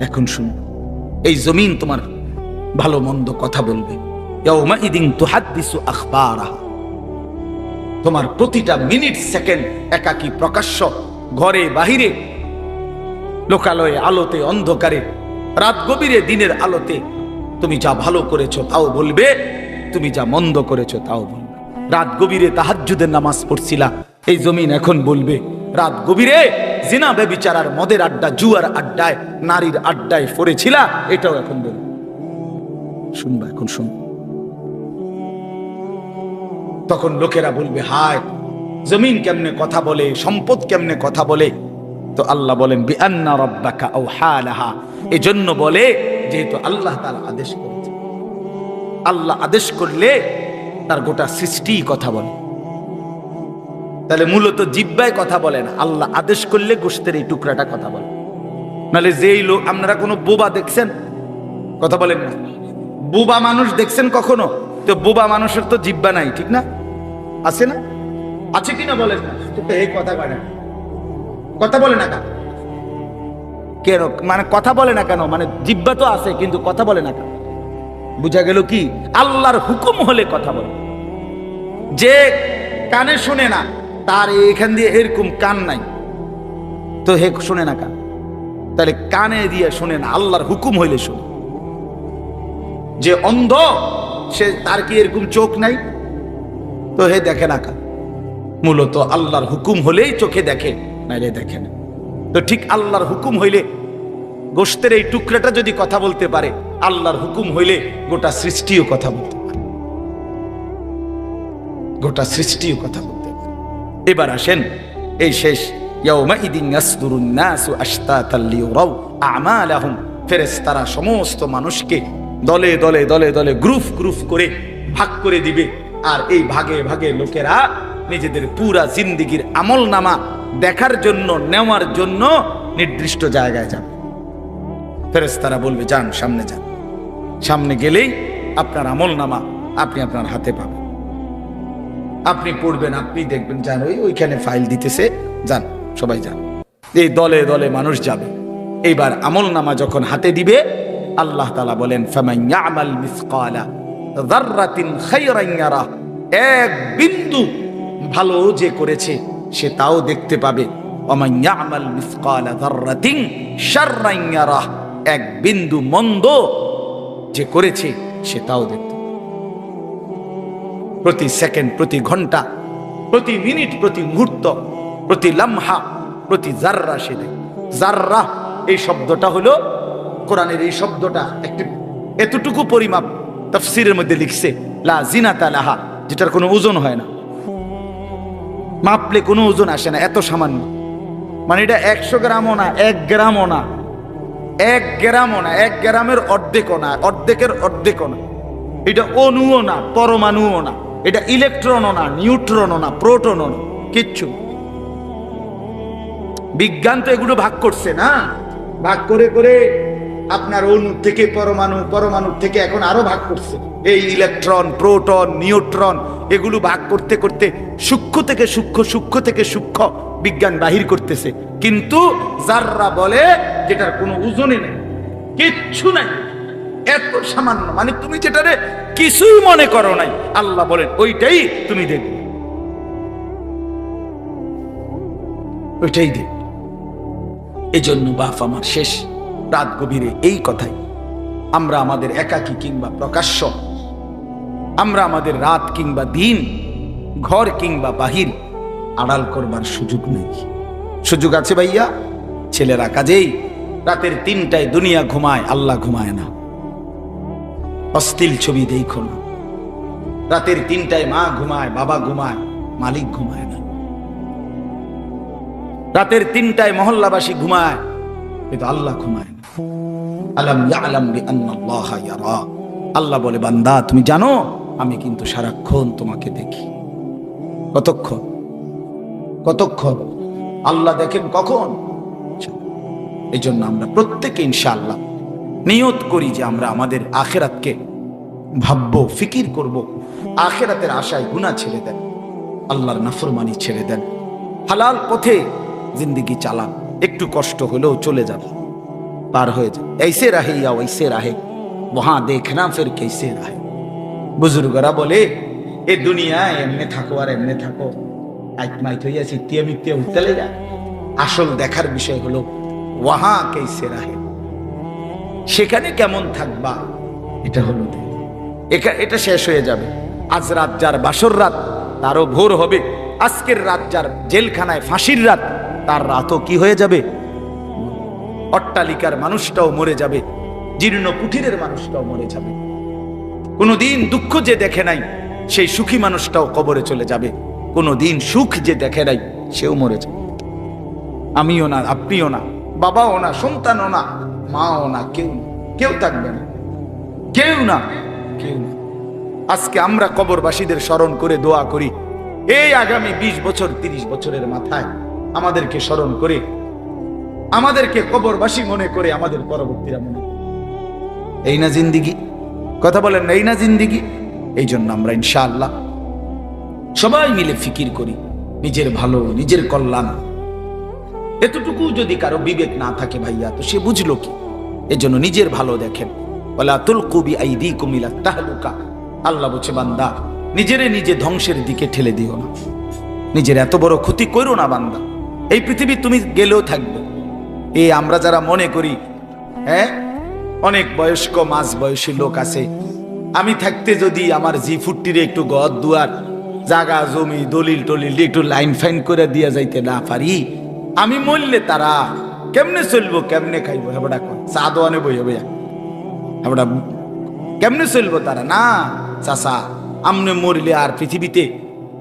এখন শুনো, এই জমিন তোমার ভালো মন্দ কথা বলবে। ইয়াউমা ইদিন তুহাদ্দিসু আখবারাহা, তোমার প্রতিটা মিনিট সেকেন্ড একাকী প্রকাশ্য, ঘরে বাহিরে, লোকালয়ে, আলোতে, অন্ধকারে, রাত গভীরে, দিনের আলোতে, তুমি যা ভালো করেছো তাও বলবে, তুমি যা মন্দ করেছো তাও বলবে। রাত গভীরে তাহাজ্জুদের নামাজ পড়ছিলা, এই জমিন এখন বলবে রাত গভীরে জিনা, ব্যভিচার আর মদের আড্ডা, জুয়ার আড্ডায়, নারীর আড্ডায় পড়েছিলা, এটাও এখন বলবে। শুনবা, এখন শুন। তখন লোকেরা বলবে হায়, জমিন কেমনে কথা বলে, সম্পদ কেমনে কথা বলে। তো আল্লাহ বলেন বিআন্না রাব্বাকা আওহা লাহা, এজন্য বলে যেহেতু আল্লাহ তাআলা আদেশ করেছে। আল্লাহ আদেশ করলে তার গোটা সৃষ্টি কথা বলে। তাহলে মূলত জিহ্বায় কথা বলে না, আল্লাহ আদেশ করলে গোশতের এই টুকরাটা কথা বলে। নাহলে যেই লোক, আপনারা কোনো বোবা দেখছেন? কথা বলেন না। বোবা মানুষ দেখছেন কখনো? তো বোবা মানুষের তো জিহ্বা নাই, ঠিক না? আছে না? আছে কিনা বলেন না? তো এই কথা বলে না, কথা বলে না। কেন মানে কথা বলে না কেন, মানে জিহ্বা তো আছে কিন্তু কথা বলে না কেন? বুঝা গেল কি? আল্লাহর হুকুম হলে কথা বলে। যে কানে শুনে না, তার এখান দিয়ে এরকম কান নাই, তো হে শুনে না কান, তাহলে কানে দিয়ে শুনে না, আল্লাহর হুকুম হইলে শুনে। যে অন্ধ, সে তার কি এরকম চোখ নাই, তো হে দেখে না কান। মূলত আল্লাহর হুকুম হলেই চোখে দেখে, নাইলে দেখে না। তো ঠিক আল্লাহর হুকুম হইলে গোশতের এই টুকরাটা যদি কথা বলতে পারে, আল্লাহর হুকুম হইলে গোটা সৃষ্টিও কথা বলতে পারে, গোটা সৃষ্টিও কথা বলতে পারে। এবার আসেন, এই শেষ ইয়াউমাইদিন ইয়াসদুরুন নাসু আশতাতাল লিউরাউ আমালাহুম, ফেরেশতারা সমস্ত মানুষকে দলে দলে দলে দলে গ্রুপ গ্রুপ করে ভাগ করে দিবে। আর এই ভাগে ভাগে লোকেরা নিজেদের পুরা জিন্দেগির আমলনামা দেখার জন্য, নেওয়ার জন্য নির্দিষ্ট জায়গায় যাবে। ফেরেশতারা বলবে যান, সামনে যান। সামনে গেলেই আপনার আমলনামা আপনি আপনার হাতে পাবেন, আপনি পড়বেন, আপনি দেখবেন, যান ওইখানে ফাইল দিতেছে, যান সবাই যান। এই দলে দলে মানুষ যাবে। এইবার আমলনামা যখন হাতে দিবে, আল্লাহ তাআলা বলেন ফামান ইয়ামাল মিসকালা যাররাতিন খায়রান ইয়ারা, এক বিন্দু ভালো যে করেছে সে তাও দেখতে পাবে। ওয়ামান ইয়ামাল মিসকালা যাররাতিন শাররান ইয়ারা, এক বিন্দু মন্দ যে করেছে সে তাও দেখতে। প্রতি সেকেন্ড, প্রতি ঘন্টা, প্রতি মিনিট, প্রতি মুহূর্ত, প্রতি লামহা, প্রতি জাররা সে দেখে। জাররা এই শব্দটা হলো কোরআনের, এই শব্দটা একটি এতটুকু পরিমাপ তাফসীরের মধ্যে লিখছে লা জিনাতা লাহা, যেটার কোনো ওজন হয় না, মাপলে কোনো ওজন আসে না, এত সামান্য। মানে এটা 100 গ্রামও না, 1 গ্রামও না, 1 গ্রামও না, 1 গ্রামের অর্ধেকও না, অর্ধেকের অর্ধেকও না। এটা অণুও না, পরমাণুও না, এটা ইলেকট্রনও না, নিউট্রনও না, প্রোটনও না, কিচ্ছু। বিজ্ঞান তো এগুলো ভাগ করছে না, ভাগ করে করে আপনার অণু থেকে পরমাণু, পরমাণু থেকে এখন আরো ভাগ করছে। এই ইলেকট্রন, প্রোটন, নিউট্রন এগুলো ভাগ করতে করতে সূক্ষ্ম থেকে সূক্ষ্ম, সূক্ষ্ম থেকে সূক্ষ্ম বিজ্ঞান বাহির করতেছে। কিন্তু জাররা বলে যেটার কোনো ওজনই নেই, কিচ্ছু নাই, এত সামান্য। মানে তুমি যেটারে কিছুই মনে করো নাই, আল্লাহ বলেন ওইটাই তুমি দেখবে, ওইটাই দেখবে। এই জন্য বাপ আমার শেষ রাত গভীরে এই কথাই, আমরা আমাদের একাকী কিংবা প্রকাশ্য, আমরা আমাদের রাত কিংবা দিন, ঘর কিংবা বাহির আড়াল করবার সুযোগ নেই। সুযোগ আছে ভাইয়া? ছেলেরা কাজেই রাতের 3টায় দুনিয়া ঘুমায়, আল্লাহ ঘুমায় না। অশ্লীল ছবি দেখো না। রাতের 3টায় মা ঘুমায়, বাবা ঘুমায়, মালিক ঘুমায় না। রাতের 3টায় মহল্লাবাসী ঘুমায়, কিন্তু আল্লাহ ঘুমায় না। আলাম ইয়ালাম বিআন্নাল্লাহা ইয়ারা, আল্লাহ বলে বান্দা তুমি জানো আমি কিন্তু সারাক্ষণ তোমাকে দেখি। কতক্ষণ? কতক্ষণ? আল্লাহ দেখেন কখন? এই জন্য আমরা প্রত্যেকে ইনশাআল্লাহ নিয়ত করি যে আমরা আমাদের আখিরাতকে ভাববো, ফিকির করব। আখিরাতের আশায় গুনাহ ছেড়ে দেন, আল্লাহর নাফরমানি ছেড়ে দেন, হালাল পথে জিন্দেগি চালান। একটু কষ্ট হলেও চলে যাবে, পার হয়ে যাবে। ऐसे रहे या वैसे रहे, वहां देखना फिर कैसे रहे। বুজুর্গরা বলে এ দুনিয়ায় এমনি থাকো আর এমনি থাকো, আইতমাইত হইয়া চিত্তিয়া মিত্তিয়া উঠতে যায়। আসল দেখার বিষয় হলো ওয়াহা কেসে রাহে, সেখানে কেমন থাকবা, এটা হলো এটা শেষ হয়ে যাবে। আজ রাত যার বাসর রাত, তারও ভোর হবে। আজকের রাত যার জেলখানায় ফাঁসির রাত, তার রাতও কি হয়ে যাবে? অট্টালিকার মানুষটাও মরে যাবে, জীর্ণ কুঠিরের মানুষটাও মরে যাবে। কোনোদিন দুঃখ যে দেখে নাই সেই সুখী মানুষটাও কবরে চলে যাবে। কোনোদিন সুখ যে দেখে নাই সেও মরে যাবে। আমিও না, আপনিও না, বাবাও না, সন্তানও না, মাও না, কেউ থাকবে না, কেউ না, কেউ না। আজকে আমরা কবরবাসীদের স্মরণ করে দোয়া করি, এই আগামী 20 বছর 30 বছরের মাথায় আমাদেরকে স্মরণ করে, আমাদেরকে কবরবাসী মনে করে আমাদের পরবর্তীরা মনে করে। এই না জিন্দিগি? কথা বলেন না, এই না জিন্দিগি? এই জন্য আমরা ইনশাআল্লাহ সবাই মিলে ফিকির করি নিজের ভালো, নিজের কল্যাণ। এতটুকু যদি কারো বিবেক না থাকে ভাইয়া, তো সে বুঝলো কি? এজন্য নিজের ভালো দেখেন। ওয়ালা তুলকু বিআইদিকুম ইলা তাহলুকা। আল্লাহ বলছে, বান্দা নিজেরে নিজে ধ্বংসের দিকে ঠেলে দিও না, নিজের এত বড় ক্ষতি করো না বান্দা। এই পৃথিবী তুমি গেলেও থাকবে। এই আমরা যারা মনে করি, হ্যাঁ, অনেক বয়স্ক মাঝ বয়সী লোক আছে, আমি থাকতে যদি আমার জি ফুটটিরে একটু ঘর দুয়ার জাগা জমি দলিল টলিল একটু লাইন ফাইন করে দিয়া যাইতে না পারি, আমি মরলে তারা কেমনে চলবো, কেমনে খাইবো? হেবড়া চা দোয়ানে বই হবে, হেবড়া কেমনে চলবো তারা? না চাচা, আমনে মরলে আর পৃথিবীতে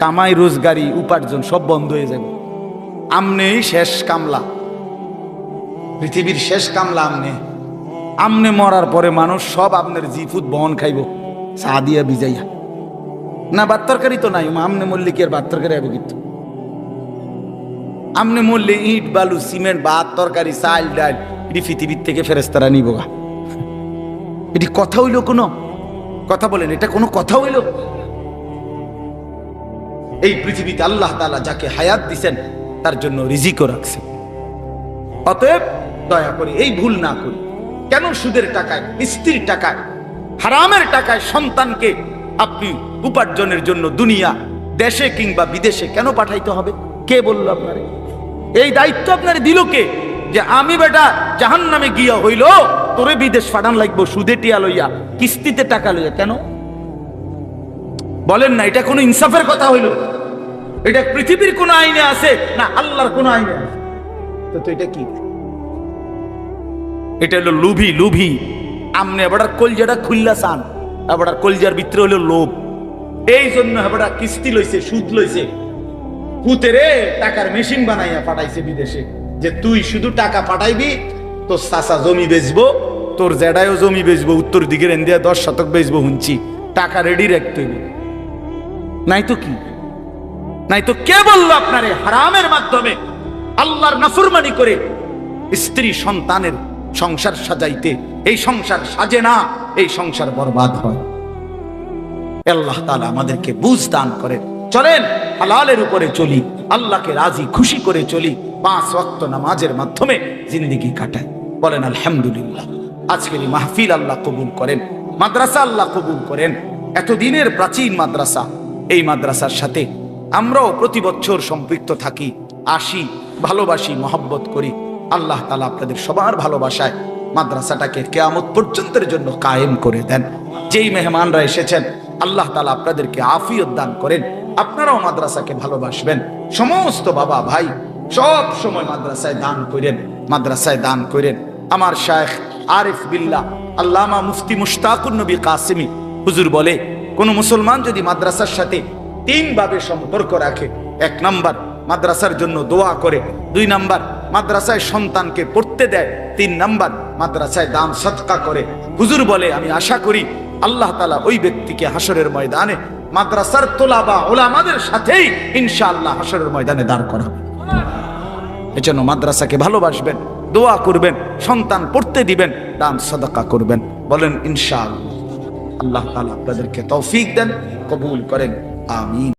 কামাই রোজগারি উপার্জন সব বন্ধ হয়ে যাবে। আমনেই শেষ কামলা, পৃথিবীর শেষ কামলা আমনে। আমনে মরার পরে মানুষ সব আপনার জিফুত বহন খাইব চা দিয়া ভিজাইয়া। না ভাত তরকারি তো নাই, আমনে মরলে কি আর ভাত তরকারি হবে? কিন্তু আমনে মরলে ইট বালু সিমেন্ট ভাত তরকারি চাল ডাল এটি পৃথিবীর থেকে ফেরেস্তারা নিব গা। এটি কথা হইল? কোনো কথা বলেন, এটা কোনো কথা হইল? এই পৃথিবীতে আল্লাহ তাআলা যাকে হায়াত দিছেন তার জন্য রিজিকও রাখছে। অতএব দয়া করে এই ভুল না করি। কেন সুদের টাকায়, স্ত্রীর টাকায়, হারামের টাকায় সন্তানকে আপনি উপার্জনের জন্য দুনিয়া দেশে কিংবা বিদেশে কেন পাঠাইতে হবে? কে বললো আপনারে? এই দায়িত্ব আপনারে দিল কে? যে আমি বেটা জাহান্নামে গিয়া হইল তোরে বিদেশ পাঠান লাগবো সুদে টিয়া লইয়া, কিস্তিতে টাকা লইয়া। কেন বলেন না? এটা কোনো ইনসাফের কথা হইল? এটা পৃথিবীর কোন আইনে আছে না আল্লাহর কোন আইনে আছে? তো এটা কি? এটা হলো লুভি। লুভি আমনে এবার কলজাটা খুললা চান, এবার কলজার ভিতরে হলো লোভ। এই জন্য এবার কিস্তি লইছে, সুদ লইছে, পুতেরে টাকার মেশিন বানাইয়া পাঠাইছে বিদেশে, যে তুই শুধু টাকা পাঠাইবি, তোর চাচা জমি বেচবো, তোর জেডায়ও জমি বেচবো, উত্তর দিকের এন্দিয়া 10 শতক বেচবো, হুঁচি টাকা রেডি রাখতে হইবে। নাই তো কি? নাই তো কে বললো আপনারে হারামের মাধ্যমে আল্লাহর নাফরমানি করে স্ত্রী সন্তানের সংসার সাজাইতে? এই সংসার সাজে না, এই সংসার বরবাদ হয়। আল্লাহ তাআলা আমাদেরকে বুঝ দান করেন। চলেন হালালের উপরে চলি, আল্লাহকে রাজি খুশি করে চলি, 5 ওয়াক্ত নামাজের মাধ্যমে জিন্দেগি কাটাই। বলেন আলহামদুলিল্লাহ। আজকের এই মাহফিল আল্লাহ কবুল করেন, মাদ্রাসা আল্লাহ কবুল করেন। এতদিনের প্রাচীন মাদ্রাসা, এই মাদ্রাসার সাথে আমরাও প্রতি বছর সম্পৃক্ত থাকি, আসি, ভালোবাসি, মহব্বত করি। আল্লাহ তাআলা আপনাদের সবার ভালোবাসায় মাদ্রাসাটাকে কিয়ামত পর্যন্তের জন্য কায়েম করে দেন। যেই মেহমানরা এসেছেন আল্লাহ তাআলা আপনাদেরকে আফিয়ত দান করেন, আপনারাও মাদ্রাসাকে ভালোবাসবেন। সমস্ত বাবা ভাই সব সময় মাদ্রাসায় দান করেন, মাদ্রাসায় দান করেন। আমার শায়েখ আরিফ বিল্লাহ আল্লামা মুফতি মুশতাকুর নবী কাসেমি হুজুর বলে, কোন মুসলমান যদি মাদ্রাসার সাথে 3 ভাবে সম্পর্ক রাখে, 1 নাম্বার মাদ্রাসার জন্য দোয়া করে, 2 নাম্বার মাদ্রাসায় সন্তানকে পড়তে দেয়, 3 নাম্বার মাদ্রাসায় দান সদকা করে, হুজুর বলে আমি আশা করি আল্লাহ তাআলা ওই ব্যক্তিকে হাসরের ময়দানে মাদ্রাসার তোলাবা ওলামাদের সাথেই ইনশাআল্লাহ হাসরের ময়দানে দাঁড় করাবে। এজন্য মাদ্রাসাকে ভালোবাসবেন, দোয়া করবেন, সন্তান পড়তে দিবেন, দান সদকা করবেন। বলেন ইনশাআল্লাহ। আল্লাহ তাআলা আপনাদেরকে তৌফিক দেন, কবুল করেন, আমিন।